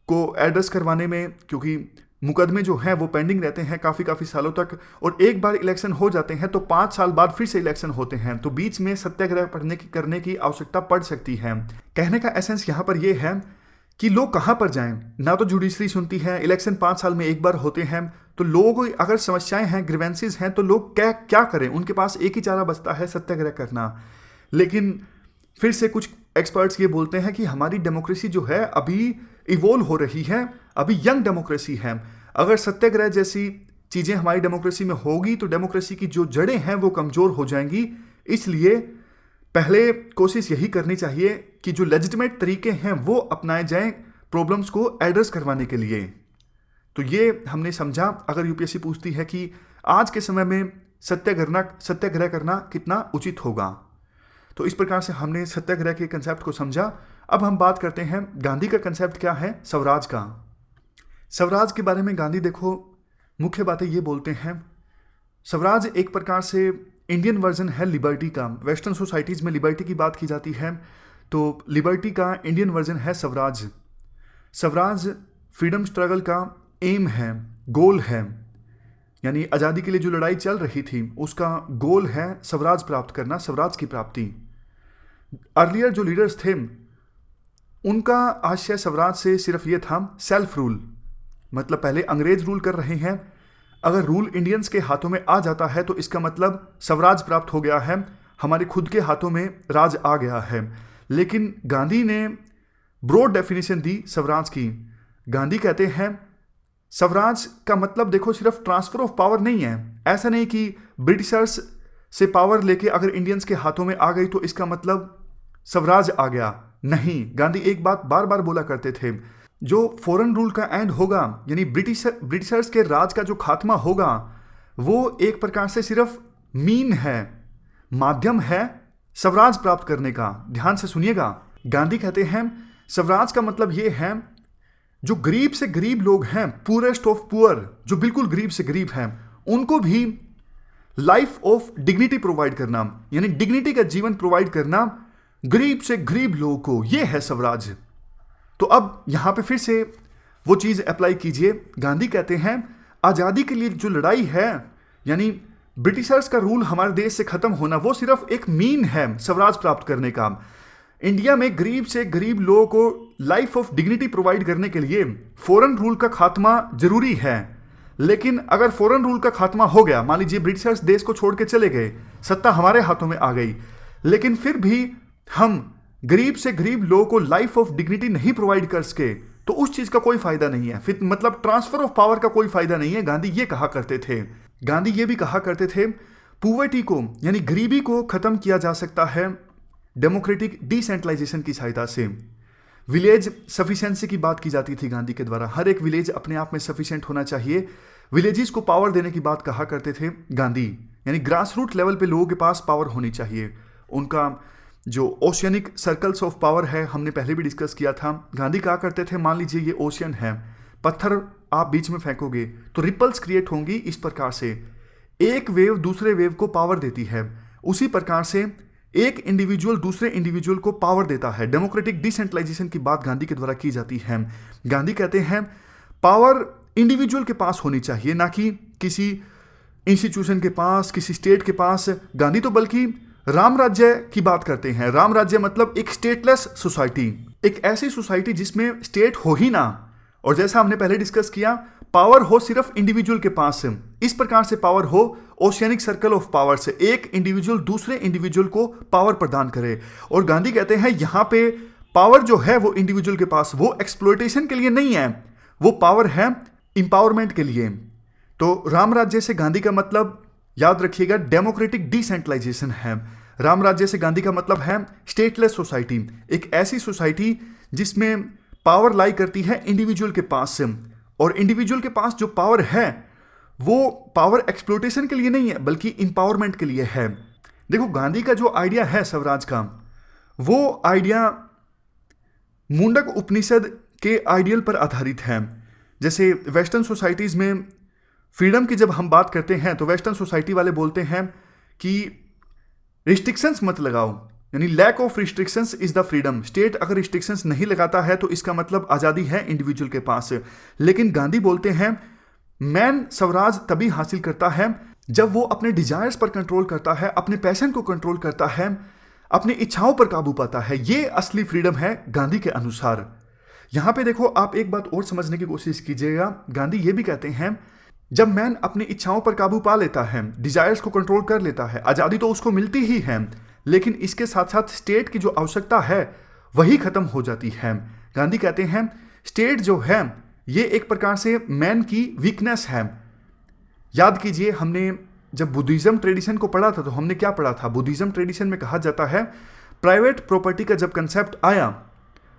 को एड्रेस करवाने में, क्योंकि मुकदमे जो हैं वो पेंडिंग रहते हैं काफ़ी सालों तक, और एक बार इलेक्शन हो जाते हैं तो 5 साल बाद फिर से इलेक्शन होते हैं, तो बीच में सत्याग्रह करने की आवश्यकता पड़ सकती है। कहने का एसेंस यहाँ पर यह है कि लोग कहाँ पर जाएं, ना तो जुडिशरी सुनती है, इलेक्शन 5 साल में एक बार होते हैं, तो लोगों को अगर समस्याएं हैं, ग्रीवेंसेस हैं, तो लोग क्या करें? उनके पास एक ही चारा बचता है, सत्याग्रह करना। लेकिन फिर से कुछ एक्सपर्ट्स ये बोलते हैं कि हमारी डेमोक्रेसी जो है अभी इवोल्व हो रही है, अभी यंग डेमोक्रेसी है। अगर सत्याग्रह जैसी चीज़ें हमारी डेमोक्रेसी में होगी तो डेमोक्रेसी की जो जड़ें हैं वो कमज़ोर हो जाएंगी। इसलिए पहले कोशिश यही करनी चाहिए कि जो लेजिटिमेट तरीके हैं वो अपनाए जाएं प्रॉब्लम्स को एड्रेस करवाने के लिए। तो ये हमने समझा। अगर यूपीएससी पूछती है कि आज के समय में सत्याग्रह करना कितना उचित होगा, तो इस प्रकार से हमने सत्याग्रह के कंसेप्ट को समझा। अब हम बात करते हैं गांधी का कंसेप्ट क्या है, स्वराज का। स्वराज के बारे में गांधी देखो मुख्य बातें ये बोलते हैं। स्वराज एक प्रकार से इंडियन वर्जन है लिबर्टी का। वेस्टर्न सोसाइटीज़ में लिबर्टी की बात की जाती है, तो लिबर्टी का इंडियन वर्जन है स्वराज। स्वराज फ्रीडम स्ट्रगल का एम है, गोल है, यानी आज़ादी के लिए जो लड़ाई चल रही थी उसका गोल है स्वराज प्राप्त करना, स्वराज की प्राप्ति। अर्लियर जो लीडर्स थे उनका आशय स्वराज से सिर्फ ये था सेल्फ रूल, मतलब पहले अंग्रेज रूल कर रहे हैं, अगर रूल इंडियंस के हाथों में आ जाता है तो इसका मतलब स्वराज प्राप्त हो गया है, हमारे खुद के हाथों में राज आ गया है। लेकिन गांधी ने ब्रॉड डेफिनेशन दी स्वराज की। गांधी कहते हैं स्वराज का मतलब देखो सिर्फ ट्रांसफर ऑफ पावर नहीं है। ऐसा नहीं कि ब्रिटिशर्स से पावर लेके अगर इंडियंस के हाथों में आ गई तो इसका मतलब स्वराज आ गया, नहीं। गांधी एक बात बार बार बोला करते थे, जो फॉरेन रूल का एंड होगा, यानी ब्रिटिशर्स के राज का जो खात्मा होगा, वो एक प्रकार से सिर्फ मीन है, माध्यम है स्वराज प्राप्त करने का। ध्यान से सुनिएगा, गांधी कहते हैं स्वराज का मतलब ये है जो गरीब से गरीब लोग हैं, पुअरेस्ट ऑफ पुअर, जो बिल्कुल गरीब से गरीब हैं, उनको भी लाइफ ऑफ डिग्निटी प्रोवाइड करना, यानी डिग्निटी का जीवन प्रोवाइड करना गरीब से गरीब लोगों को, यह है स्वराज। तो अब यहां पे फिर से वो चीज अप्लाई कीजिए। गांधी कहते हैं आजादी के लिए जो लड़ाई है, यानी ब्रिटिशर्स का रूल हमारे देश से खत्म होना, वो सिर्फ एक मीन है स्वराज प्राप्त करने का। इंडिया में गरीब से गरीब लोगों को लाइफ ऑफ डिग्निटी प्रोवाइड करने के लिए फॉरेन रूल का खात्मा जरूरी है। लेकिन अगर फॉरेन रूल का खात्मा हो गया, मान लीजिए ब्रिटिशर्स देश को छोड़ के चले गए, सत्ता हमारे हाथों में आ गई, लेकिन फिर भी हम गरीब से गरीब लोगों को लाइफ ऑफ डिग्निटी नहीं प्रोवाइड कर सके, तो उस चीज का कोई फायदा नहीं है, फिर मतलब ट्रांसफर ऑफ पावर का कोई फायदा नहीं है। गांधी ये कहा करते थे। गांधी ये भी कहा करते थे पॉवर्टी को, यानी गरीबी को खत्म किया जा सकता है डेमोक्रेटिक डिसेंट्रलाइजेशन की सहायता से। विलेज सफिशिएंसी की बात की जाती थी गांधी के द्वारा, हर एक विलेज अपने आप में सफिशिएंट होना चाहिए। विलेजेस को पावर देने की बात कहा करते थे गांधी, यानी ग्रास रूट लेवल पे लोगों के पास पावर होनी चाहिए। उनका जो ओशियनिक सर्कल्स ऑफ पावर है, हमने पहले भी डिस्कस किया था। गांधी कहा करते थे मान लीजिए ये ओशियन है, पत्थर आप बीच में फेंकोगे तो रिपल्स क्रिएट होंगी। इस प्रकार से एक वेव दूसरे वेव को पावर देती है, उसी प्रकार से एक इंडिविजुअल दूसरे इंडिविजुअल को पावर देता है। डेमोक्रेटिक डिसेंट्रलाइजेशन की बात गांधी के द्वारा की जाती है। गांधी कहते हैं पावर इंडिविजुअल के पास होनी चाहिए, ना कि किसी इंस्टीट्यूशन के पास, किसी स्टेट के पास। गांधी तो बल्कि राम राज्य की बात करते हैं। राम राज्य मतलब एक स्टेटलेस सोसाइटी, एक ऐसी सोसाइटी जिसमें स्टेट हो ही ना, और जैसा हमने पहले डिस्कस किया, पावर हो सिर्फ इंडिविजुअल के पास। इस प्रकार से पावर हो ओशियनिक सर्कल ऑफ पावर से, एक इंडिविजुअल दूसरे इंडिविजुअल को पावर प्रदान करे। और गांधी कहते हैं यहां पे पावर जो है वो इंडिविजुअल के पास, वो एक्सप्लॉयटेशन के लिए नहीं है, वो पावर है इंपावरमेंट के लिए। तो राम राज्य से गांधी का मतलब याद रखिएगा डेमोक्रेटिक डिसेंट्रलाइजेशन है। राम राज्य से गांधी का मतलब है स्टेटलेस सोसाइटी, एक ऐसी सोसाइटी जिसमें पावर लाई करती है इंडिविजुअल के पास से, और इंडिविजुअल के पास जो पावर है वो पावर एक्सप्लॉयटेशन के लिए नहीं है बल्कि इंपावरमेंट के लिए है। देखो गांधी का जो आइडिया है स्वराज का, वो आइडिया मुंडक उपनिषद के आइडियल पर आधारित है। जैसे वेस्टर्न सोसाइटीज में फ्रीडम की जब हम बात करते हैं तो वेस्टर्न सोसाइटी वाले बोलते हैं कि रिस्ट्रिक्शंस मत लगाओ, यानी lack of restrictions is the freedom. State अगर रिस्ट्रिक्शंस नहीं लगाता है तो इसका मतलब आज़ादी है इंडिविजुअल के पास। लेकिन गांधी बोलते हैं मैन स्वराज तभी हासिल करता है जब वो अपने डिजायर्स पर कंट्रोल करता है, अपने पैशन को कंट्रोल करता है, अपनी इच्छाओं पर काबू पाता है। ये असली फ्रीडम है गांधी के अनुसार। यहां पे देखो आप एक बात और समझने की कोशिश कीजिएगा। गांधी ये भी कहते हैं जब मैन अपनी इच्छाओं पर काबू पा लेता है, डिजायर्स को कंट्रोल कर लेता है, आज़ादी तो उसको मिलती ही है, लेकिन इसके साथ साथ स्टेट की जो आवश्यकता है वही खत्म हो जाती है। गांधी कहते हैं स्टेट जो है ये एक प्रकार से मैन की वीकनेस है। याद कीजिए हमने जब बुद्धिज्म ट्रेडिशन को पढ़ा था तो हमने क्या पढ़ा था? बुद्धिज्म ट्रेडिशन में कहा जाता है प्राइवेट प्रॉपर्टी का जब कंसेप्ट आया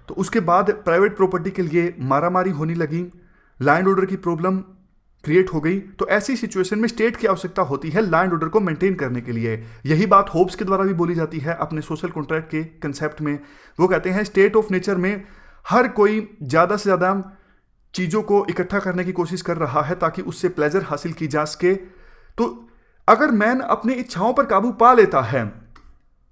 तो उसके बाद प्राइवेट प्रॉपर्टी के लिए मारामारी होने लगी, लैंड ऑर्डर की प्रॉब्लम क्रिएट हो गई। तो ऐसी सिचुएशन में स्टेट की आवश्यकता होती है लैंड ऑर्डर को मेंटेन करने के लिए। यही बात होब्स के द्वारा भी बोली जाती है अपने सोशल कॉन्ट्रैक्ट के कंसेप्ट में। वो कहते हैं स्टेट ऑफ नेचर में हर कोई ज़्यादा से ज़्यादा चीज़ों को इकट्ठा करने की कोशिश कर रहा है ताकि उससे प्लेजर हासिल की जा सके। तो अगर मैन अपनी इच्छाओं पर काबू पा लेता है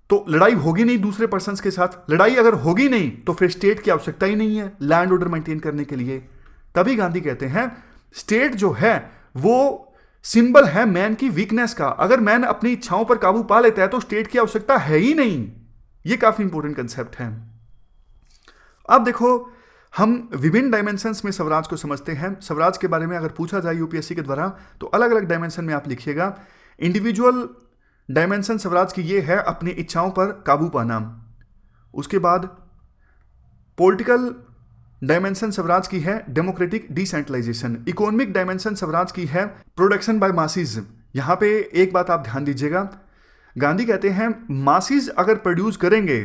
तो लड़ाई होगी नहीं दूसरे पर्सन्स के साथ। लड़ाई अगर होगी नहीं तो फिर स्टेट की आवश्यकता ही नहीं है लैंड ऑर्डर मेंटेन करने के लिए। तभी गांधी कहते हैं स्टेट जो है वो सिंबल है मैन की वीकनेस का। अगर मैन अपनी इच्छाओं पर काबू पा लेता है तो स्टेट की आवश्यकता है ही नहीं। ये काफी इंपॉर्टेंट कंसेप्ट है। अब देखो हम विभिन्न डायमेंशंस में स्वराज को समझते हैं। स्वराज के बारे में अगर पूछा जाए यूपीएससी के द्वारा तो अलग अलग डायमेंशन में आप लिखिएगा। इंडिविजुअल डायमेंशन स्वराज की ये है अपनी इच्छाओं पर काबू पाना। उसके बाद पॉलिटिकल डायमेंशन स्वराज की है democratic decentralisation. Economic dimension swaraj की है प्रोडक्शन बाय मासिस। यहां पे एक बात आप ध्यान दीजिएगा, गांधी कहते हैं मासिस अगर प्रोड्यूस करेंगे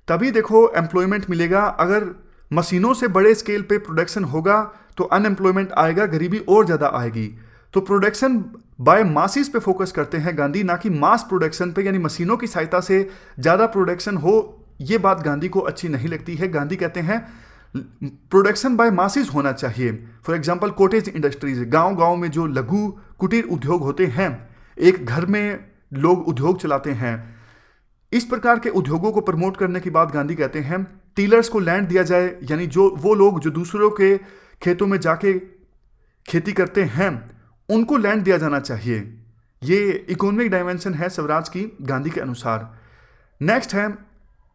तभी देखो एम्प्लॉयमेंट मिलेगा। अगर मशीनों से बड़े स्केल पे प्रोडक्शन होगा तो अनएम्प्लॉयमेंट आएगा, गरीबी और ज़्यादा आएगी। तो प्रोडक्शन बाय मासिस पे फोकस करते हैं गांधी, ना कि मास प्रोडक्शन पे, यानी मशीनों की सहायता से ज़्यादा प्रोडक्शन हो। ये बात गांधी को अच्छी नहीं लगती है। गांधी कहते हैं प्रोडक्शन बाय मासिस होना चाहिए। फॉर एग्जांपल कॉटेज इंडस्ट्रीज, गांव-गांव में जो लघु कुटीर उद्योग होते हैं, एक घर में लोग उद्योग चलाते हैं, इस प्रकार के उद्योगों को प्रमोट करने की बात गांधी कहते हैं टीलर्स को लैंड दिया जाए, यानी जो वो लोग जो दूसरों के खेतों में जाके खेती करते हैं उनको लैंड दिया जाना चाहिए। ये इकोनॉमिक डायमेंशन है स्वराज की गांधी के अनुसार। नेक्स्ट है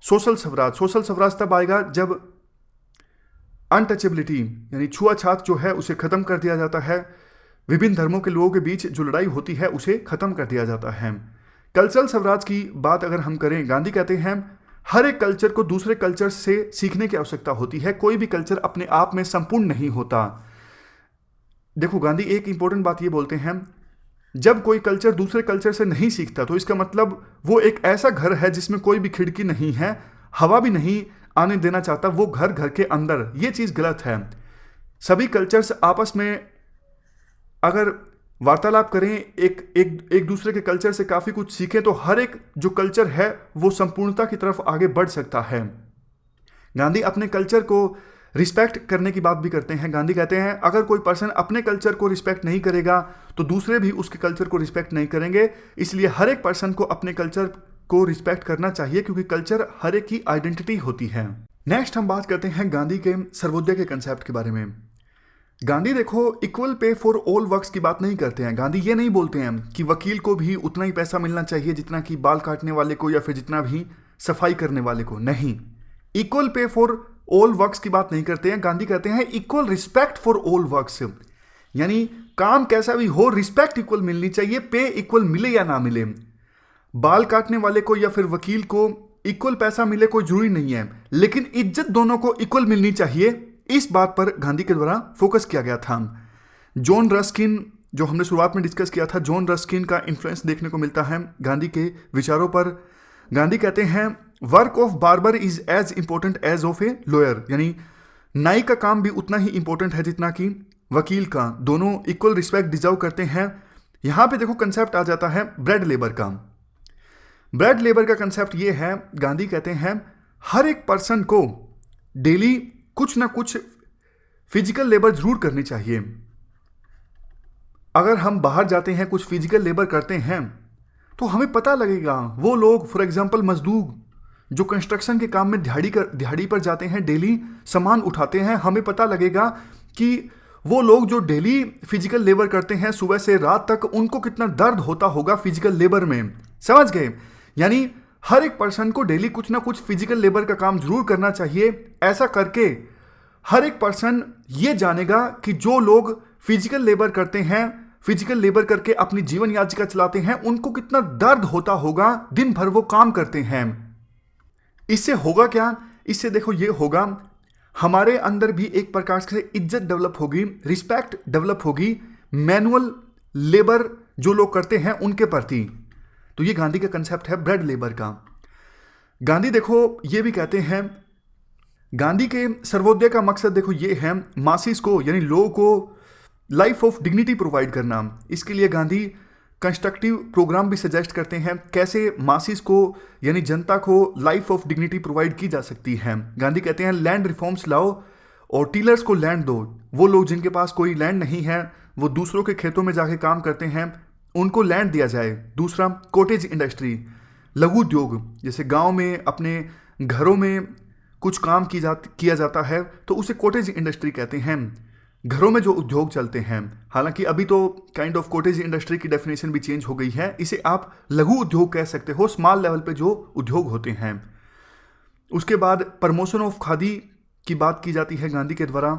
सोशल स्वराज। सोशल स्वराज तब आएगा जब अनटचेबिलिटी यानी छुआछूत जो है उसे खत्म कर दिया जाता है। विभिन्न धर्मों के लोगों के बीच जो लड़ाई होती है उसे खत्म कर दिया जाता है। कल्चरल स्वराज की बात अगर हम करें, गांधी कहते हैं हर एक कल्चर को दूसरे कल्चर से सीखने की आवश्यकता होती है। कोई भी कल्चर अपने आप में संपूर्ण नहीं होता। देखो गांधी एक इंपॉर्टेंट बात ये बोलते हैं, जब कोई कल्चर दूसरे कल्चर से नहीं सीखता तो इसका मतलब वो एक ऐसा घर है जिसमें कोई भी खिड़की नहीं है, हवा भी नहीं आने देना चाहता वो घर के अंदर। ये चीज़ गलत है। सभी कल्चर्स आपस में अगर वार्तालाप करें, एक दूसरे के कल्चर से काफ़ी कुछ सीखें तो हर एक जो कल्चर है वो संपूर्णता की तरफ आगे बढ़ सकता है। गांधी अपने कल्चर को रिस्पेक्ट करने की बात भी करते हैं। गांधी कहते हैं अगर कोई पर्सन अपने कल्चर को रिस्पेक्ट नहीं करेगा तो दूसरे भी उसके कल्चर को रिस्पेक्ट नहीं करेंगे। इसलिए हर एक पर्सन को अपने कल्चर को रिस्पेक्ट करना चाहिए क्योंकि कल्चर हर एक की आइडेंटिटी होती है। नेक्स्ट हम बात करते हैं गांधी के सर्वोदय के कंसेप्ट के बारे में। गांधी देखो equal pay for all works की बात नहीं करते हैं। गांधी ये नहीं बोलते हैं कि वकील को भी उतना ही पैसा मिलना चाहिए जितना कि बाल काटने वाले को या फिर जितना भी सफाई करने वाले को। नहीं, equal pay for all works की बात नहीं करते हैं। गांधी कहते हैं equal respect for all works, यानी काम कैसा भी हो रिस्पेक्ट इक्वल मिलनी चाहिए, पे इक्वल मिले या ना मिले। बाल काटने वाले को या फिर वकील को इक्वल पैसा मिले कोई जरूरी नहीं है, लेकिन इज्जत दोनों को इक्वल मिलनी चाहिए। इस बात पर गांधी के द्वारा फोकस किया गया था। जॉन रस्किन, जो हमने शुरुआत में डिस्कस किया था, जॉन रस्किन का इन्फ्लुएंस देखने को मिलता है गांधी के विचारों पर। गांधी कहते हैं work of barber is as important as of a lawyer, यानी नाई का काम भी उतना ही इंपॉर्टेंट है जितना कि वकील का। दोनों इक्वल रिस्पेक्ट डिजर्व करते हैं। यहां पे देखो कंसेप्ट आ जाता है ब्रेड लेबर का। ब्रेड लेबर का कंसेप्ट ये है, गांधी कहते हैं हर एक पर्सन को डेली कुछ ना कुछ फिजिकल लेबर जरूर करनी चाहिए। अगर हम बाहर जाते हैं कुछ फिजिकल लेबर करते हैं तो हमें पता लगेगा। वो लोग फॉर एग्जांपल मजदूर जो कंस्ट्रक्शन के काम में दिहाड़ी पर जाते हैं, डेली सामान उठाते हैं, हमें पता लगेगा कि वो लोग जो डेली फिजिकल लेबर करते हैं सुबह से रात तक, उनको कितना दर्द होता होगा फिजिकल लेबर में। समझ गए? यानी हर एक पर्सन को डेली कुछ ना कुछ फिजिकल लेबर का काम जरूर करना चाहिए। ऐसा करके हर एक पर्सन ये जानेगा कि जो लोग फिजिकल लेबर करते हैं, फिजिकल लेबर करके अपनी जीवन याचिका चलाते हैं, उनको कितना दर्द होता होगा, दिन भर वो काम करते हैं। इससे होगा क्या? इससे देखो ये होगा हमारे अंदर भी एक प्रकार से इज्जत डेवलप होगी, रिस्पेक्ट डेवलप होगी मैनुअल लेबर जो लोग करते हैं उनके प्रति। तो ये गांधी का कंसेप्ट है ब्रेड लेबर का। गांधी देखो ये भी कहते हैं, गांधी के सर्वोदय का मकसद देखो ये है मासिस को, यानी लोगों को लाइफ ऑफ डिग्निटी प्रोवाइड करना। इसके लिए गांधी कंस्ट्रक्टिव प्रोग्राम भी सजेस्ट करते हैं कैसे मासिस को यानी जनता को लाइफ ऑफ डिग्निटी प्रोवाइड की जा सकती है। गांधी कहते हैं लैंड रिफॉर्म्स लाओ और टीलर्स को लैंड दो। वो लोग जिनके पास कोई लैंड नहीं है, वो दूसरों के खेतों में जाके काम करते हैं, उनको लैंड दिया जाए। दूसरा कॉटेज इंडस्ट्री, लघु उद्योग, जैसे गांव में अपने घरों में कुछ काम किया जाता है तो उसे कॉटेज इंडस्ट्री कहते हैं। घरों में जो उद्योग चलते हैं, हालांकि अभी तो काइंड ऑफ कॉटेज इंडस्ट्री की डेफिनेशन भी चेंज हो गई है, इसे आप लघु उद्योग कह सकते हो, स्मॉल लेवल पे जो उद्योग होते हैं। उसके बाद प्रमोशन ऑफ खादी की बात की जाती है गांधी के द्वारा।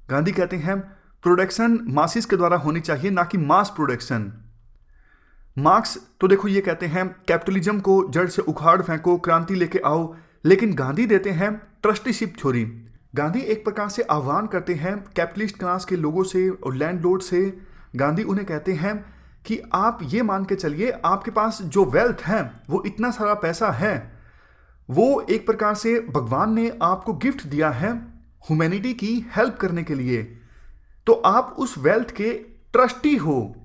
गांधी कहते हैं प्रोडक्शन मासिस के द्वारा होनी चाहिए, ना कि मास प्रोडक्शन। मार्क्स तो देखो ये कहते हैं कैपिटलिज्म को जड़ से उखाड़ फेंको, क्रांति लेके आओ, लेकिन गांधी देते हैं ट्रस्टीशिप थ्योरी। गांधी एक प्रकार से आह्वान करते हैं कैपिटलिस्ट क्लास के लोगों से और लैंडलॉर्ड से। गांधी उन्हें कहते हैं कि आप ये मान के चलिए आपके पास जो वेल्थ है, वो इतना सारा पैसा है, वो एक प्रकार से भगवान ने आपको गिफ्ट दिया है ह्यूमैनिटी की हेल्प करने के लिए। तो आप उस वेल्थ के ट्रस्टी हो,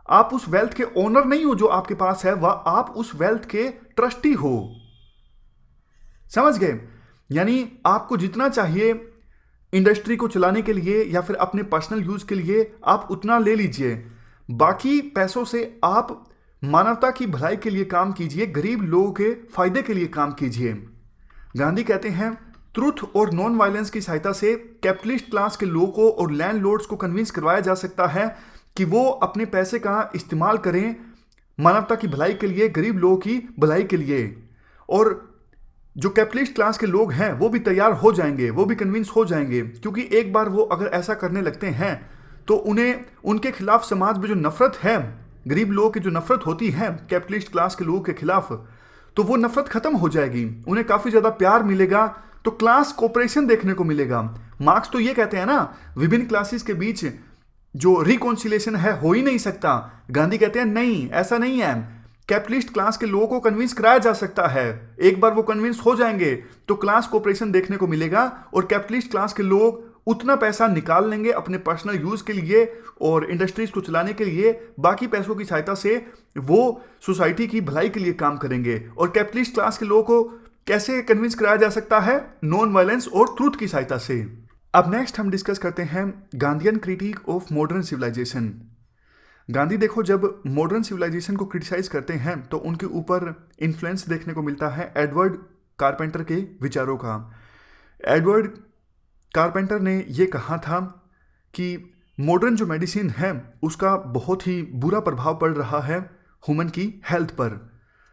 आप उस वेल्थ के ओनर नहीं हो जो आपके पास है, वह आप उस वेल्थ के ट्रस्टी हो। समझ गए? यानी आपको जितना चाहिए इंडस्ट्री को चलाने के लिए या फिर अपने पर्सनल यूज के लिए आप उतना ले लीजिए, बाकी पैसों से आप मानवता की भलाई के लिए काम कीजिए, गरीब लोगों के फायदे के लिए काम कीजिए। गांधी कहते हैं ट्रुथ और नॉन वायलेंस की सहायता से कैपिटलिस्ट क्लास के लोगों को और लैंडलॉर्ड्स को कन्विंस करवाया जा सकता है कि वो अपने पैसे का इस्तेमाल करें मानवता की भलाई के लिए, गरीब लोगों की भलाई के लिए। और जो कैपिटलिस्ट क्लास के लोग हैं वो भी तैयार हो जाएंगे, वो भी कन्विंस हो जाएंगे, क्योंकि एक बार वो अगर ऐसा करने लगते हैं तो उन्हें उनके खिलाफ समाज में जो नफरत है, गरीब लोगों की जो नफरत होती है कैपिटलिस्ट क्लास के लोगों के खिलाफ, तो वो नफरत खत्म हो जाएगी, उन्हें काफी ज्यादा प्यार मिलेगा, तो क्लास कोऑपरेशन देखने को मिलेगा। मार्क्स तो ये कहते हैं ना विभिन्न क्लासेस के बीच जो रिकॉन्सिलेशन है हो ही नहीं सकता। गांधी कहते हैं नहीं, ऐसा नहीं है, कैपिटलिस्ट क्लास के लोगों को कन्विंस कराया जा सकता है। एक बार वो कन्विंस हो जाएंगे तो क्लास कोऑपरेशन देखने को मिलेगा और कैपिटलिस्ट क्लास के लोग उतना पैसा निकाल लेंगे अपने पर्सनल यूज के लिए और इंडस्ट्रीज को चलाने के लिए, बाकी पैसों की सहायता से वो सोसाइटी की भलाई के लिए काम करेंगे। और कैपिटलिस्ट क्लास के लोगों को कैसे कन्विंस कराया जा सकता है? नॉन वायलेंस और ट्रूथ की सहायता से। अब नेक्स्ट हम डिस्कस करते हैं Gandhian critique of modern civilisation. Gandhi देखो जब मॉडर्न सिविलाइजेशन को क्रिटिसाइज करते हैं तो उनके ऊपर इन्फ्लुएंस देखने को मिलता है एडवर्ड कारपेंटर के विचारों का। एडवर्ड कारपेंटर ने यह कहा था कि मॉडर्न जो मेडिसिन है उसका बहुत ही बुरा प्रभाव पड़ रहा है ह्यूमन की हेल्थ पर।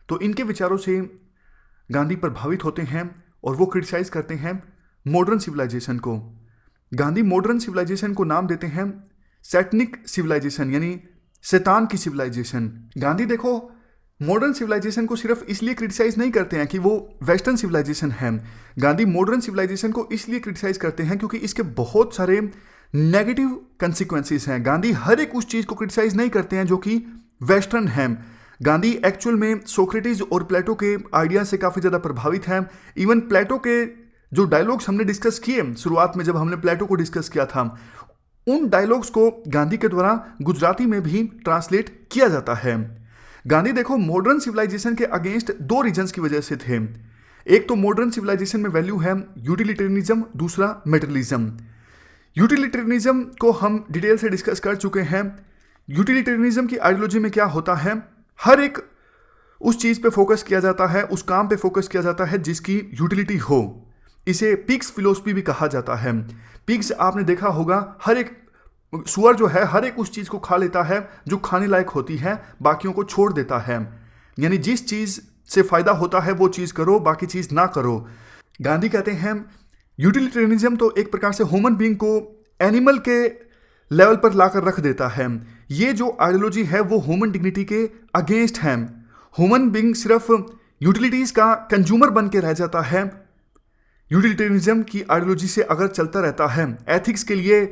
तो इनके विचारों से गांधी प्रभावित होते हैं और वो क्रिटिसाइज करते हैं मॉडर्न सिविलाइजेशन को। गांधी मॉडर्न सिविलाइजेशन को नाम देते हैं सैटनिक सिविलाइजेशन, यानी शैतान की सिविलाइजेशन। गांधी देखो मॉडर्न सिविलाइजेशन को सिर्फ इसलिए क्रिटिसाइज नहीं करते हैं कि वो वेस्टर्न सिविलाइजेशन है। गांधी मॉडर्न सिविलाइजेशन को इसलिए क्रिटिसाइज करते हैं क्योंकि इसके बहुत सारे नेगेटिव कंसिक्वेंसेस हैं। गांधी हर एक उस चीज को क्रिटिसाइज नहीं करते हैं जो कि वेस्टर्न है। गांधी एक्चुअल में सोक्रेटिस और प्लेटो के आइडिया से काफी ज्यादा प्रभावित हैं। इवन प्लेटो के जो डायलॉग्स हमने डिस्कस किए शुरुआत में, जब हमने प्लेटो को डिस्कस किया था, उन डायलॉग्स को गांधी के द्वारा गुजराती में भी ट्रांसलेट किया जाता है। गांधी देखो मॉडर्न सिविलाइजेशन के अगेंस्ट दो रीजंस की वजह से थे। एक तो मॉडर्न सिविलाइजेशन में वैल्यू है यूटिलिटेरियनिज्म, दूसरा मेटेरियलिज्म। यूटिलिटेरियनिज्म को हम डिटेल से डिस्कस कर चुके हैं। यूटिलिटेरियनिज्म की आइडियोलॉजी में क्या होता है, हर एक उस चीज पे फोकस किया जाता है, उस काम पे फोकस किया जाता है जिसकी यूटिलिटी हो। इसे पिग्स फिलोसफी भी कहा जाता है। पिग्स आपने देखा होगा, हर एक सुअर जो है हर एक उस चीज को खा लेता है जो खाने लायक होती है, बाकियों को छोड़ देता है। यानी जिस चीज से फायदा होता है वो चीज करो, बाकी चीज ना करो। गांधी कहते हैं यूटिलिटेरियनिज्म तो एक प्रकार से ह्यूमन बीइंग को एनिमल के लेवल पर लाकर रख देता है। ये जो आइडियोलॉजी है वो ह्यूमन डिग्निटी के अगेंस्ट है। ह्यूमन बीइंग सिर्फ यूटिलिटीज का कंज्यूमर बन के रह जाता है। यूटिलिटेरियनिज्म की आइडियोलॉजी से अगर चलता रहता है, एथिक्स के लिए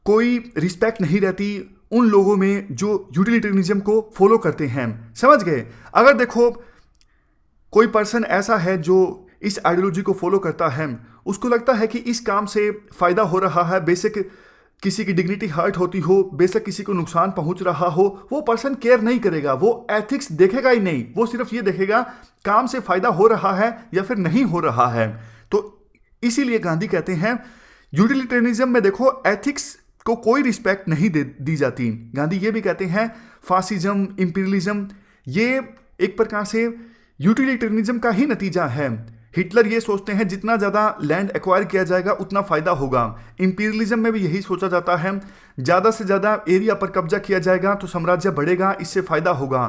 कोई रिस्पेक्ट नहीं रहती उन लोगों में जो यूटिलिटेरियनिज्म को फॉलो करते हैं। समझ गए? अगर देखो कोई पर्सन ऐसा है जो इस आइडियोलॉजी को फॉलो करता है, उसको लगता है कि इस काम से फायदा हो रहा है, बेशक किसी की डिग्निटी हर्ट होती हो, बेशक किसी को नुकसान पहुंच रहा हो, वो पर्सन केयर नहीं करेगा, वो एथिक्स देखेगा ही नहीं। वो सिर्फ ये देखेगा काम से फायदा हो रहा है या फिर नहीं हो रहा है। तो इसीलिए गांधी कहते हैं यूटिलिटेरियनिज्म में देखो एथिक्स को कोई रिस्पेक्ट नहीं दी जाती। गांधी ये भी कहते हैं फासिज्म, इंपीरियलिज्म ये एक प्रकार से यूटिलिटेरियनिज्म का ही नतीजा है। हिटलर ये सोचते हैं जितना ज़्यादा लैंड एक्वायर किया जाएगा उतना फ़ायदा होगा। इंपीरियलिज्म में भी यही सोचा जाता है, ज़्यादा से ज़्यादा एरिया पर कब्जा किया जाएगा तो साम्राज्य बढ़ेगा, इससे फ़ायदा होगा।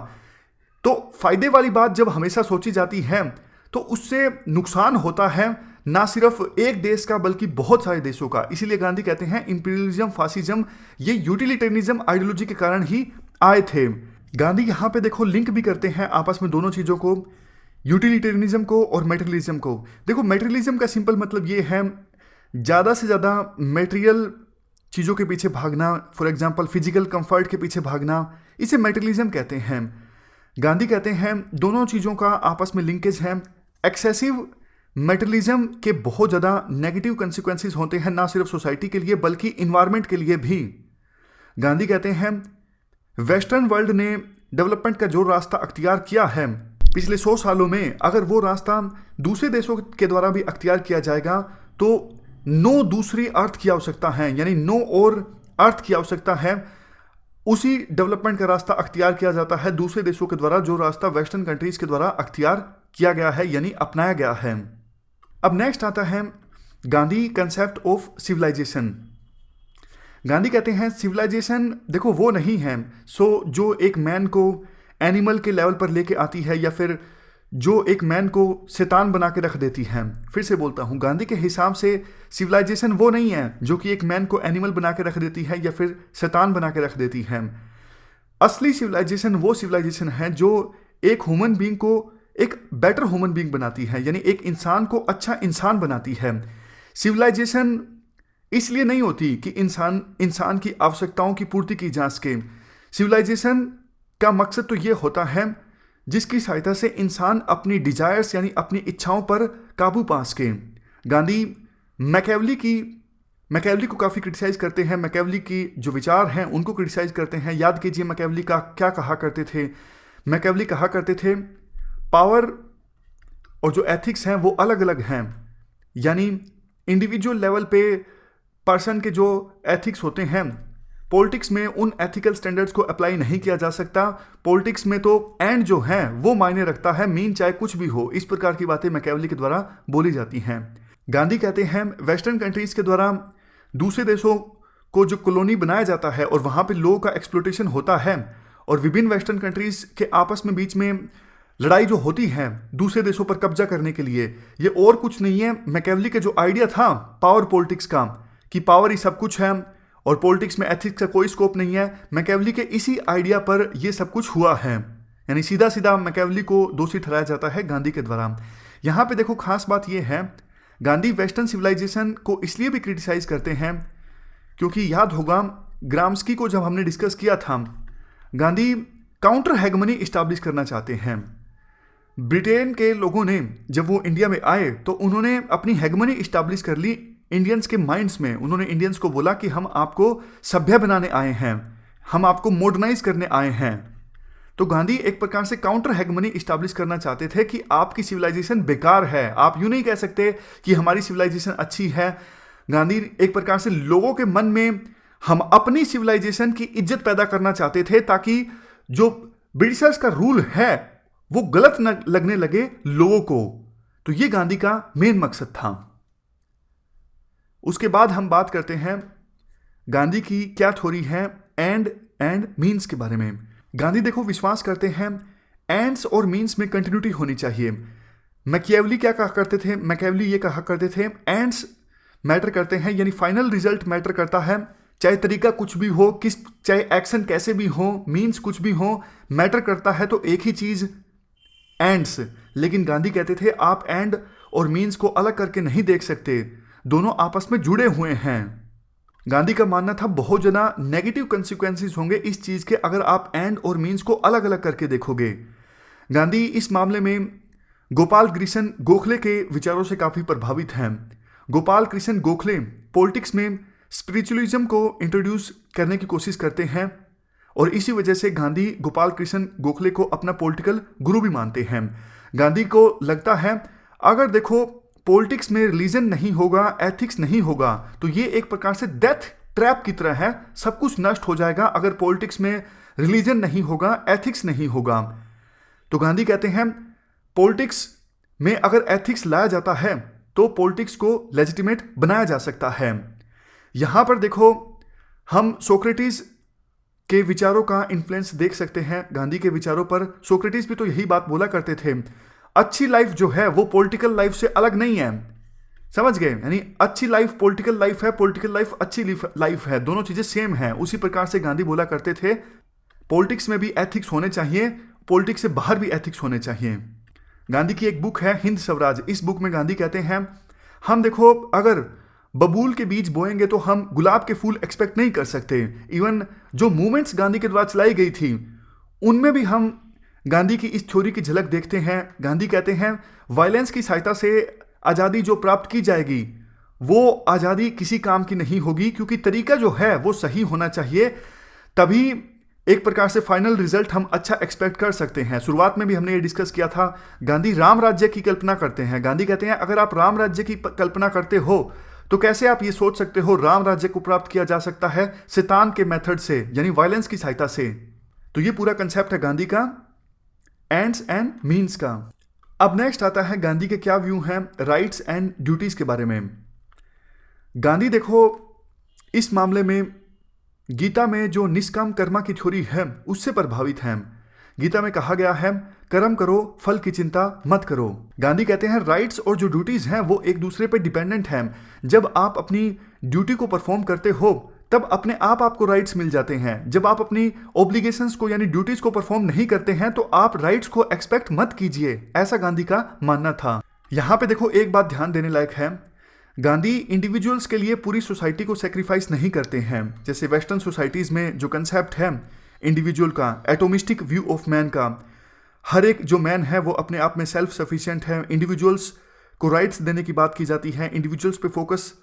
तो फ़ायदे वाली बात जब हमेशा सोची जाती है तो उससे नुकसान होता है, ना सिर्फ एक देश का बल्कि बहुत सारे देशों का। इसीलिए गांधी कहते हैं इंपीरियलिज्म, फासिज्म ये यूटिलिटेरियनिज्म आइडियोलॉजी के कारण ही आए थे। गांधी यहाँ पे देखो लिंक भी करते हैं आपस में दोनों चीज़ों को, यूटिलिटेरियनिज्म को और मेटेरियलिज्म को। देखो मेटेरियलिज्म का सिंपल मतलब ये है ज़्यादा से ज़्यादा मेटेरियल चीज़ों के पीछे भागना, फॉर एग्जांपल फिजिकल कंफर्ट के पीछे भागना, इसे मेटेरियलिज्म कहते हैं। गांधी कहते हैं दोनों चीज़ों का आपस में लिंकेज है। एक्सेसिव मेटेरियलिज्म के बहुत ज़्यादा नेगेटिव कंसिक्वेंसेस होते हैं, ना सिर्फ सोसाइटी के लिए बल्कि इन्वायरमेंट के लिए भी। गांधी कहते हैं वेस्टर्न वर्ल्ड ने डेवलपमेंट का जो रास्ता अख्तियार किया है पिछले 100 सालों में, अगर वो रास्ता दूसरे देशों के द्वारा भी अख्तियार किया जाएगा तो नो दूसरी अर्थ की आवश्यकता है, यानी नो और अर्थ की आवश्यकता है। उसी डेवलपमेंट का रास्ता अख्तियार किया जाता है दूसरे देशों के द्वारा जो रास्ता वेस्टर्न कंट्रीज के द्वारा अख्तियार किया गया है, यानी अपनाया गया है। अब नेक्स्ट आता है Gandhi concept of civilisation. Gandhi कहते हैं सिविलाइजेशन देखो वो नहीं है जो एक मैन को एनिमल के लेवल पर लेके आती है या फिर जो एक मैन को शैतान बना के रख देती है। फिर से बोलता हूँ, गांधी के हिसाब से सिविलाइजेशन वो नहीं है जो कि एक मैन को एनिमल बना के रख देती है या फिर शैतान बना के रख देती है। असली सिविलाइजेशन वो सिविलाइजेशन है जो एक ह्यूमन बीइंग को एक बेटर ह्यूमन बीइंग बनाती है, यानी एक इंसान को अच्छा इंसान बनाती है। सिविलाइजेशन इसलिए नहीं होती कि इंसान की आवश्यकताओं की पूर्ति की जा सके। सिविलाइजेशन का मकसद तो ये होता है जिसकी सहायता से इंसान अपनी डिजायर्स यानी अपनी इच्छाओं पर काबू पा सके। गांधी मैकेवली को काफ़ी क्रिटिसाइज करते हैं, मैकेवली की जो विचार हैं उनको क्रिटिसाइज करते हैं। याद कीजिए मैकेवली का क्या कहा करते थे। मैकेवली कहा करते थे पावर और जो एथिक्स हैं वो अलग अलग हैं, यानी इंडिविजुअल लेवल पे पर्सन के जो एथिक्स होते हैं पॉलिटिक्स में उन एथिकल स्टैंडर्ड्स को अप्लाई नहीं किया जा सकता। पॉलिटिक्स में तो एंड जो है वो मायने रखता है, मीन चाहे कुछ भी हो। इस प्रकार की बातें मैकेवली के द्वारा बोली जाती हैं। गांधी कहते हैं वेस्टर्न कंट्रीज के द्वारा दूसरे देशों को जो कॉलोनी बनाया जाता है और वहाँ पे लोगों का एक्सप्लोटेशन होता है और विभिन्न वेस्टर्न कंट्रीज के आपस में बीच में लड़ाई जो होती है दूसरे देशों पर कब्जा करने के लिए, ये और कुछ नहीं है, मैकियावेली का जो आइडिया था पावर पॉलिटिक्स का कि पावर ही सब कुछ है और पॉलिटिक्स में एथिक्स का कोई स्कोप नहीं है, मैकियावेली के इसी आइडिया पर यह सब कुछ हुआ है। यानी सीधा सीधा मैकियावेली को दोषी ठहराया जाता है गांधी के द्वारा। यहाँ पे देखो खास बात यह है, गांधी वेस्टर्न सिविलाइजेशन को इसलिए भी क्रिटिसाइज करते हैं क्योंकि याद होगा ग्राम्स्की को जब हमने डिस्कस किया था, गांधी काउंटर हेगमनी इस्टेब्लिश करना चाहते हैं। ब्रिटेन के लोगों ने जब वो इंडिया में आए तो उन्होंने अपनी हेगमनी इस्टेब्लिश कर ली इंडियंस के माइंड्स में। उन्होंने इंडियंस को बोला कि हम आपको सभ्य बनाने आए हैं, हम आपको मॉडर्नाइज करने आए हैं। तो गांधी एक प्रकार से काउंटर हेगमनी इस्टेब्लिश करना चाहते थे कि आपकी सिविलाइजेशन बेकार है, आप यूं नहीं कह सकते कि हमारी सिविलाइजेशन अच्छी है। गांधी एक प्रकार से लोगों के मन में हम अपनी सिविलाइजेशन की इज्जत पैदा करना चाहते थे ताकि जो ब्रिटिशर्स का रूल है वो गलत न लगने लगे लोगों को। तो ये गांधी का मेन मकसद था। उसके बाद हम बात करते हैं गांधी की क्या थ्योरी है एंड मीन्स के बारे में। गांधी देखो विश्वास करते हैं एंड्स और मीन्स में कंटिन्यूटी होनी चाहिए। मैकियावेली क्या कहा करते थे, मैकियावेली ये कहा करते थे एंड्स मैटर करते हैं, यानी फाइनल रिजल्ट मैटर करता है, चाहे तरीका कुछ भी हो, चाहे एक्शन कैसे भी हो, मीन्स कुछ भी हो, मैटर करता है तो एक ही चीज एंड्स। लेकिन गांधी कहते थे आप एंड और मीन्स को अलग करके नहीं देख सकते, दोनों आपस में जुड़े हुए हैं। गांधी का मानना था बहुत ज्यादा नेगेटिव कंसिक्वेंसेस होंगे इस चीज के अगर आप एंड और मीन्स को अलग अलग करके देखोगे। गांधी इस मामले में गोपाल कृष्ण गोखले के विचारों से काफी प्रभावित हैं। गोपाल कृष्ण गोखले पॉलिटिक्स में स्पिरिचुअलिज्म को इंट्रोड्यूस करने की कोशिश करते हैं और इसी वजह से गांधी गोपाल कृष्ण गोखले को अपना पॉलिटिकल गुरु भी मानते हैं। गांधी को लगता है अगर देखो पॉलिटिक्स में रिलीजन नहीं होगा, एथिक्स नहीं होगा तो ये एक प्रकार से डेथ ट्रैप की तरह है, सब कुछ नष्ट हो जाएगा अगर पॉलिटिक्स में रिलीजन नहीं होगा, एथिक्स नहीं होगा। तो गांधी कहते हैं पॉलिटिक्स में अगर एथिक्स लाया जाता है तो पॉलिटिक्स को लेजिटिमेट बनाया जा सकता है। यहां पर देखो हम सोक्रेटिस के विचारों का इन्फ्लुएंस देख सकते हैं गांधी के विचारों पर। सोक्रेटिस भी तो यही बात बोला करते थे, अच्छी लाइफ जो है वो पॉलिटिकल लाइफ से अलग नहीं है, समझ गए? यानी अच्छी लाइफ पॉलिटिकल लाइफ है, पॉलिटिकल लाइफ अच्छी लाइफ है, दोनों चीजें सेम है। उसी प्रकार से गांधी बोला करते थे पॉलिटिक्स में भी एथिक्स होने चाहिए, पॉलिटिक्स से बाहर भी एथिक्स होने चाहिए। गांधी की एक बुक है हिंद स्वराज, इस बुक में गांधी कहते हैं हम देखो अगर बबूल के बीज बोएंगे तो हम गुलाब के फूल एक्सपेक्ट नहीं कर सकते। इवन जो मूवमेंट्स गांधी के द्वारा चलाई गई थी उनमें भी हम गांधी की इस थ्योरी की झलक देखते हैं। गांधी कहते हैं वायलेंस की सहायता से आज़ादी जो प्राप्त की जाएगी वो आज़ादी किसी काम की नहीं होगी, क्योंकि तरीका जो है वो सही होना चाहिए, तभी एक प्रकार से फाइनल रिजल्ट हम अच्छा एक्सपेक्ट कर सकते हैं। शुरुआत में भी हमने ये डिस्कस किया था, गांधी राम राज्य की कल्पना करते हैं। गांधी कहते हैं अगर आप राम राज्य की कल्पना करते हो तो कैसे आप ये सोच सकते हो राम राज्य को प्राप्त किया जा सकता है शैतान के मेथड से, यानी वायलेंस की सहायता से। तो ये पूरा कंसेप्ट है गांधी का एंड्स एंड मीन्स का। अब नेक्स्ट आता है गांधी के क्या व्यू हैं राइट्स एंड ड्यूटीज के बारे में। गांधी देखो इस मामले में गीता में जो निष्काम कर्मा की थ्योरी है उससे प्रभावित हैं। गीता में कहा गया है कर्म करो फल की चिंता मत करो। गांधी कहते हैं राइट्स और जो ड्यूटीज हैं वो एक दूसरे पर डिपेंडेंट हैं। जब आप अपनी ड्यूटी को परफॉर्म करते हो तब अपने आप आपको राइट्स मिल जाते हैं। जब आप अपनी ऑब्लिगेशंस को यानी ड्यूटीज को परफॉर्म नहीं करते हैं तो आप राइट्स को एक्सपेक्ट मत कीजिए, ऐसा गांधी का मानना था। यहां पे देखो एक बात ध्यान देने लायक है, गांधी इंडिविजुअल्स के लिए पूरी सोसाइटी को सेक्रीफाइस नहीं करते हैं। जैसे वेस्टर्न सोसाइटीज में जो कंसेप्ट है इंडिविजुअल का, एटोमिस्टिक व्यू ऑफ मैन का, हर एक जो मैन है वो अपने आप में सेल्फ सफिशिएंट है, इंडिविजुअल्स को राइट्स देने की बात की जाती है, इंडिविजुअल्स पे फोकस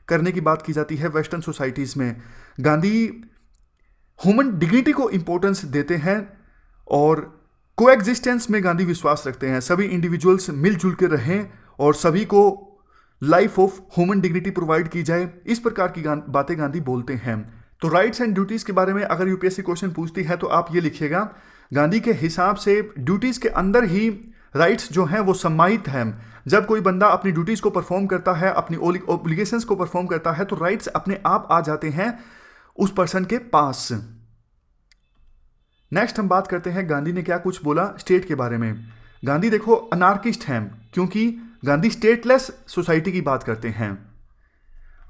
करने की बात की जाती है वेस्टर्न सोसाइटीज में। गांधी ह्यूमन डिग्निटी को इंपॉर्टेंस देते हैं और कोएग्जिस्टेंस में गांधी विश्वास रखते हैं। सभी इंडिविजुअल्स मिलजुल के रहें और सभी को life of human dignity provide की जाए, इस प्रकार की बातें गांधी बोलते हैं। तो राइट्स एंड ड्यूटीज के बारे में अगर यूपीएससी क्वेश्चन पूछती है तो आप ये लिखिएगा, गांधी के हिसाब से ड्यूटीज के अंदर ही राइट्स जो हैं वो सम्मानित हैं। जब कोई बंदा अपनी ड्यूटीज को परफॉर्म करता है, अपनी ओब्लिगेशंस को परफॉर्म करता है, तो राइट्स अपने आप आ जाते हैं उस पर्सन के पास। नेक्स्ट हम बात करते हैं गांधी ने क्या कुछ बोला स्टेट के बारे में। गांधी देखो अनार्किस्ट हैं, क्योंकि गांधी स्टेटलेस सोसाइटी की बात करते हैं।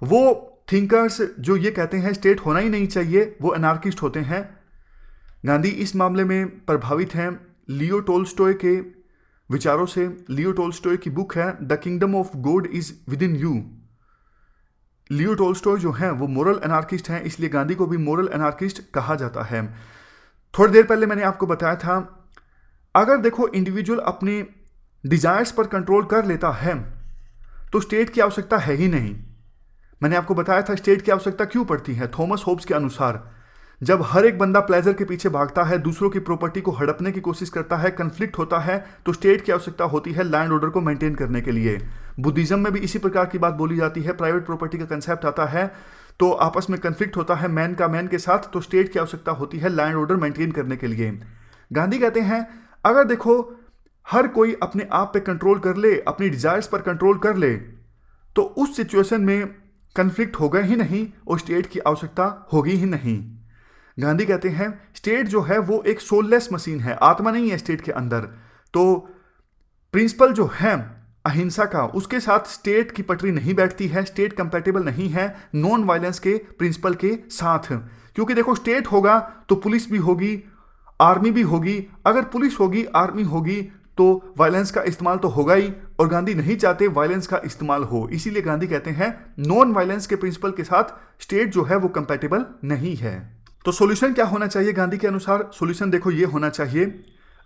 वो थिंकर्स जो ये कहते हैं स्टेट होना ही नहीं चाहिए, वो अनार्किस्ट होते हैं। गांधी इस मामले में प्रभावित हैं लियो टोल्स्टॉय के विचारों से। लियो टोल्स्टॉय की बुक है the kingdom of God is with in you. Leo Tolstoy जो हैं वो मोरल एनार्किस्ट हैं, इसलिए गांधी को भी मोरल एनार्किस्ट कहा जाता है। थोड़ी देर पहले मैंने आपको बताया था, अगर देखो इंडिविजुअल अपने डिजायर्स पर कंट्रोल कर लेता है तो स्टेट की आवश्यकता है ही नहीं। मैंने आपको बताया था स्टेट की आवश्यकता क्यों पड़ती है। थॉमस होब्स के अनुसार जब हर एक बंदा प्लेजर के पीछे भागता है, दूसरों की प्रॉपर्टी को हड़पने की कोशिश करता है, कंफ्लिक्ट होता है, तो स्टेट की आवश्यकता होती है लैंड ऑर्डर को मेंटेन करने के लिए। बुद्धिज्म में भी इसी प्रकार की बात बोली जाती है। प्राइवेट प्रॉपर्टी का कंसेप्ट आता है तो आपस में कंफ्लिक्ट होता है मैन का मैन के साथ, तो स्टेट की आवश्यकता होती है लैंड ऑर्डर मेंटेन करने के लिए। गांधी कहते हैं अगर देखो हर कोई अपने आप पे कंट्रोल कर ले, अपनी डिजायर्स पर कंट्रोल कर ले, तो उस सिचुएशन में कंफ्लिक्ट होगा ही नहीं और स्टेट की आवश्यकता होगी ही नहीं। गांधी कहते हैं स्टेट जो है वो एक सोललेस मशीन है, आत्मा नहीं है स्टेट के अंदर। तो प्रिंसिपल जो है अहिंसा का, उसके साथ स्टेट की पटरी नहीं बैठती है, स्टेट कंपैटिबल नहीं है नॉन वायलेंस के प्रिंसिपल के साथ। क्योंकि देखो स्टेट होगा तो पुलिस भी होगी, आर्मी भी होगी। अगर पुलिस होगी, आर्मी होगी, तो वायलेंस का इस्तेमाल तो होगा ही, और गांधी नहीं चाहते वायलेंस का इस्तेमाल हो। इसीलिए गांधी कहते हैं नॉन वायलेंस के प्रिंसिपल के साथ स्टेट जो है वो कंपैटिबल नहीं है। तो सॉल्यूशन क्या होना चाहिए गांधी के अनुसार? सॉल्यूशन देखो ये होना चाहिए,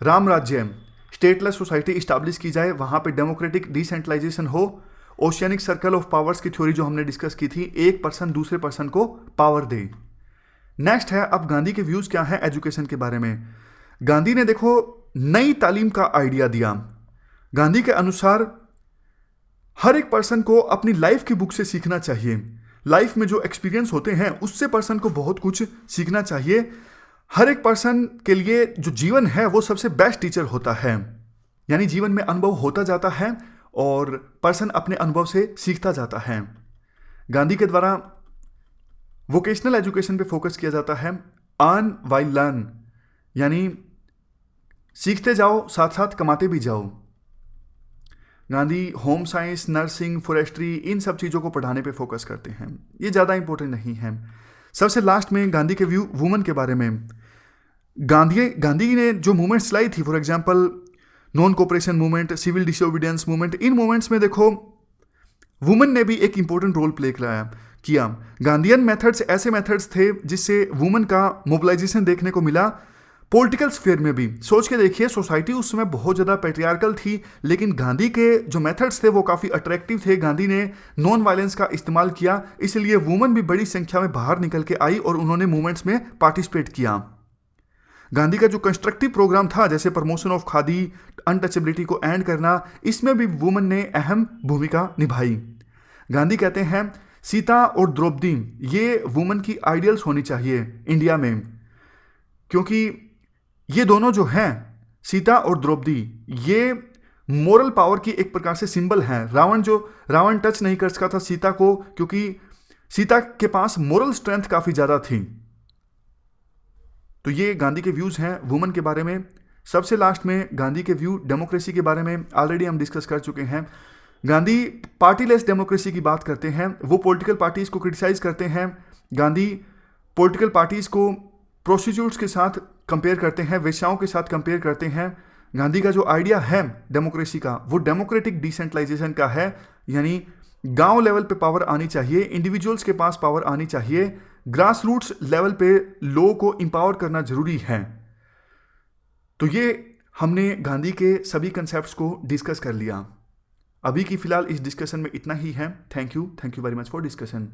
राम राज्य स्टेटलेस सोसाइटी इस्टेब्लिश की जाए, वहां पे डेमोक्रेटिक डिसेंट्रलाइजेशन हो, ओशियनिक सर्कल ऑफ पावर्स की थ्योरी जो हमने डिस्कस की थी, एक पर्सन दूसरे पर्सन को पावर दे। नेक्स्ट है अब गांधी के व्यूज क्या है एजुकेशन के बारे में। गांधी ने देखो नई तालीम का आइडिया दिया। गांधी के अनुसार हर एक पर्सन को अपनी लाइफ की बुक से सीखना चाहिए। लाइफ में जो एक्सपीरियंस होते हैं उससे पर्सन को बहुत कुछ सीखना चाहिए। हर एक पर्सन के लिए जो जीवन है वो सबसे बेस्ट टीचर होता है, यानी जीवन में अनुभव होता जाता है और पर्सन अपने अनुभव से सीखता जाता है। गांधी के द्वारा वोकेशनल एजुकेशन पे फोकस किया जाता है, अर्न वाइल लर्न, यानी सीखते जाओ साथ साथ कमाते भी जाओ। Gandhi home science, nursing, forestry, इन सब चीज़ों को पढ़ाने पे फोकस करते हैं, ये ज़्यादा इंपॉर्टेंट नहीं है। सबसे लास्ट में गांधी के व्यू वुमेन के बारे में। गांधी ने जो मूवमेंट्स लाई थी, for example non cooperation movement, civil disobedience movement, इन मूवमेंट्स में देखो वुमेन ने भी एक इंपॉर्टेंट रोल प्ले किया। गांधीयन मेथड्स ऐसे मेथड्स थे जिससे वुमेन का मोबिलाइजेशन देखने को मिला। पॉलिटिकल स्फीयर में भी सोच के देखिए, सोसाइटी उस समय बहुत ज़्यादा पैट्रियार्कल थी, लेकिन गांधी के जो मेथड्स थे वो काफ़ी अट्रैक्टिव थे। गांधी ने नॉन वायलेंस का इस्तेमाल किया, इसलिए वुमेन भी बड़ी संख्या में बाहर निकल के आई और उन्होंने मूवमेंट्स में पार्टिसिपेट किया। गांधी का जो कंस्ट्रक्टिव प्रोग्राम था, जैसे प्रमोशन ऑफ खादी, अनटचेबिलिटी को एंड करना, इसमें भी वुमेन ने अहम भूमिका निभाई। गांधी कहते हैं सीता और द्रौपदी ये वुमेन की आइडियल्स होनी चाहिए इंडिया में, क्योंकि ये दोनों जो हैं सीता और द्रौपदी, ये मोरल पावर की एक प्रकार से सिंबल हैं। रावण टच नहीं कर सका था सीता को, क्योंकि सीता के पास मोरल स्ट्रेंथ काफ़ी ज़्यादा थी। तो ये गांधी के व्यूज़ हैं वुमेन के बारे में। सबसे लास्ट में गांधी के व्यू डेमोक्रेसी के बारे में ऑलरेडी हम डिस्कस कर चुके हैं। गांधी पार्टीलेस डेमोक्रेसी की बात करते हैं, वो पॉलिटिकल पार्टीज को क्रिटिसाइज करते हैं। गांधी पॉलिटिकल पार्टीज को प्रोस्टिट्यूट्स के साथ कंपेयर करते हैं, वेश्याओं के साथ कंपेयर करते हैं। गांधी का जो आइडिया है डेमोक्रेसी का, वो डेमोक्रेटिक डिसेंट्रलाइजेशन का है, यानी गांव लेवल पे पावर आनी चाहिए, इंडिविजुअल्स के पास पावर आनी चाहिए, ग्रास रूट्स लेवल पे लोगों को एम्पावर करना जरूरी है। तो ये हमने गांधी के सभी कंसेप्ट्स को डिस्कस कर लिया। अभी की फिलहाल इस डिस्कशन में इतना ही है। Thank you very much for discussion.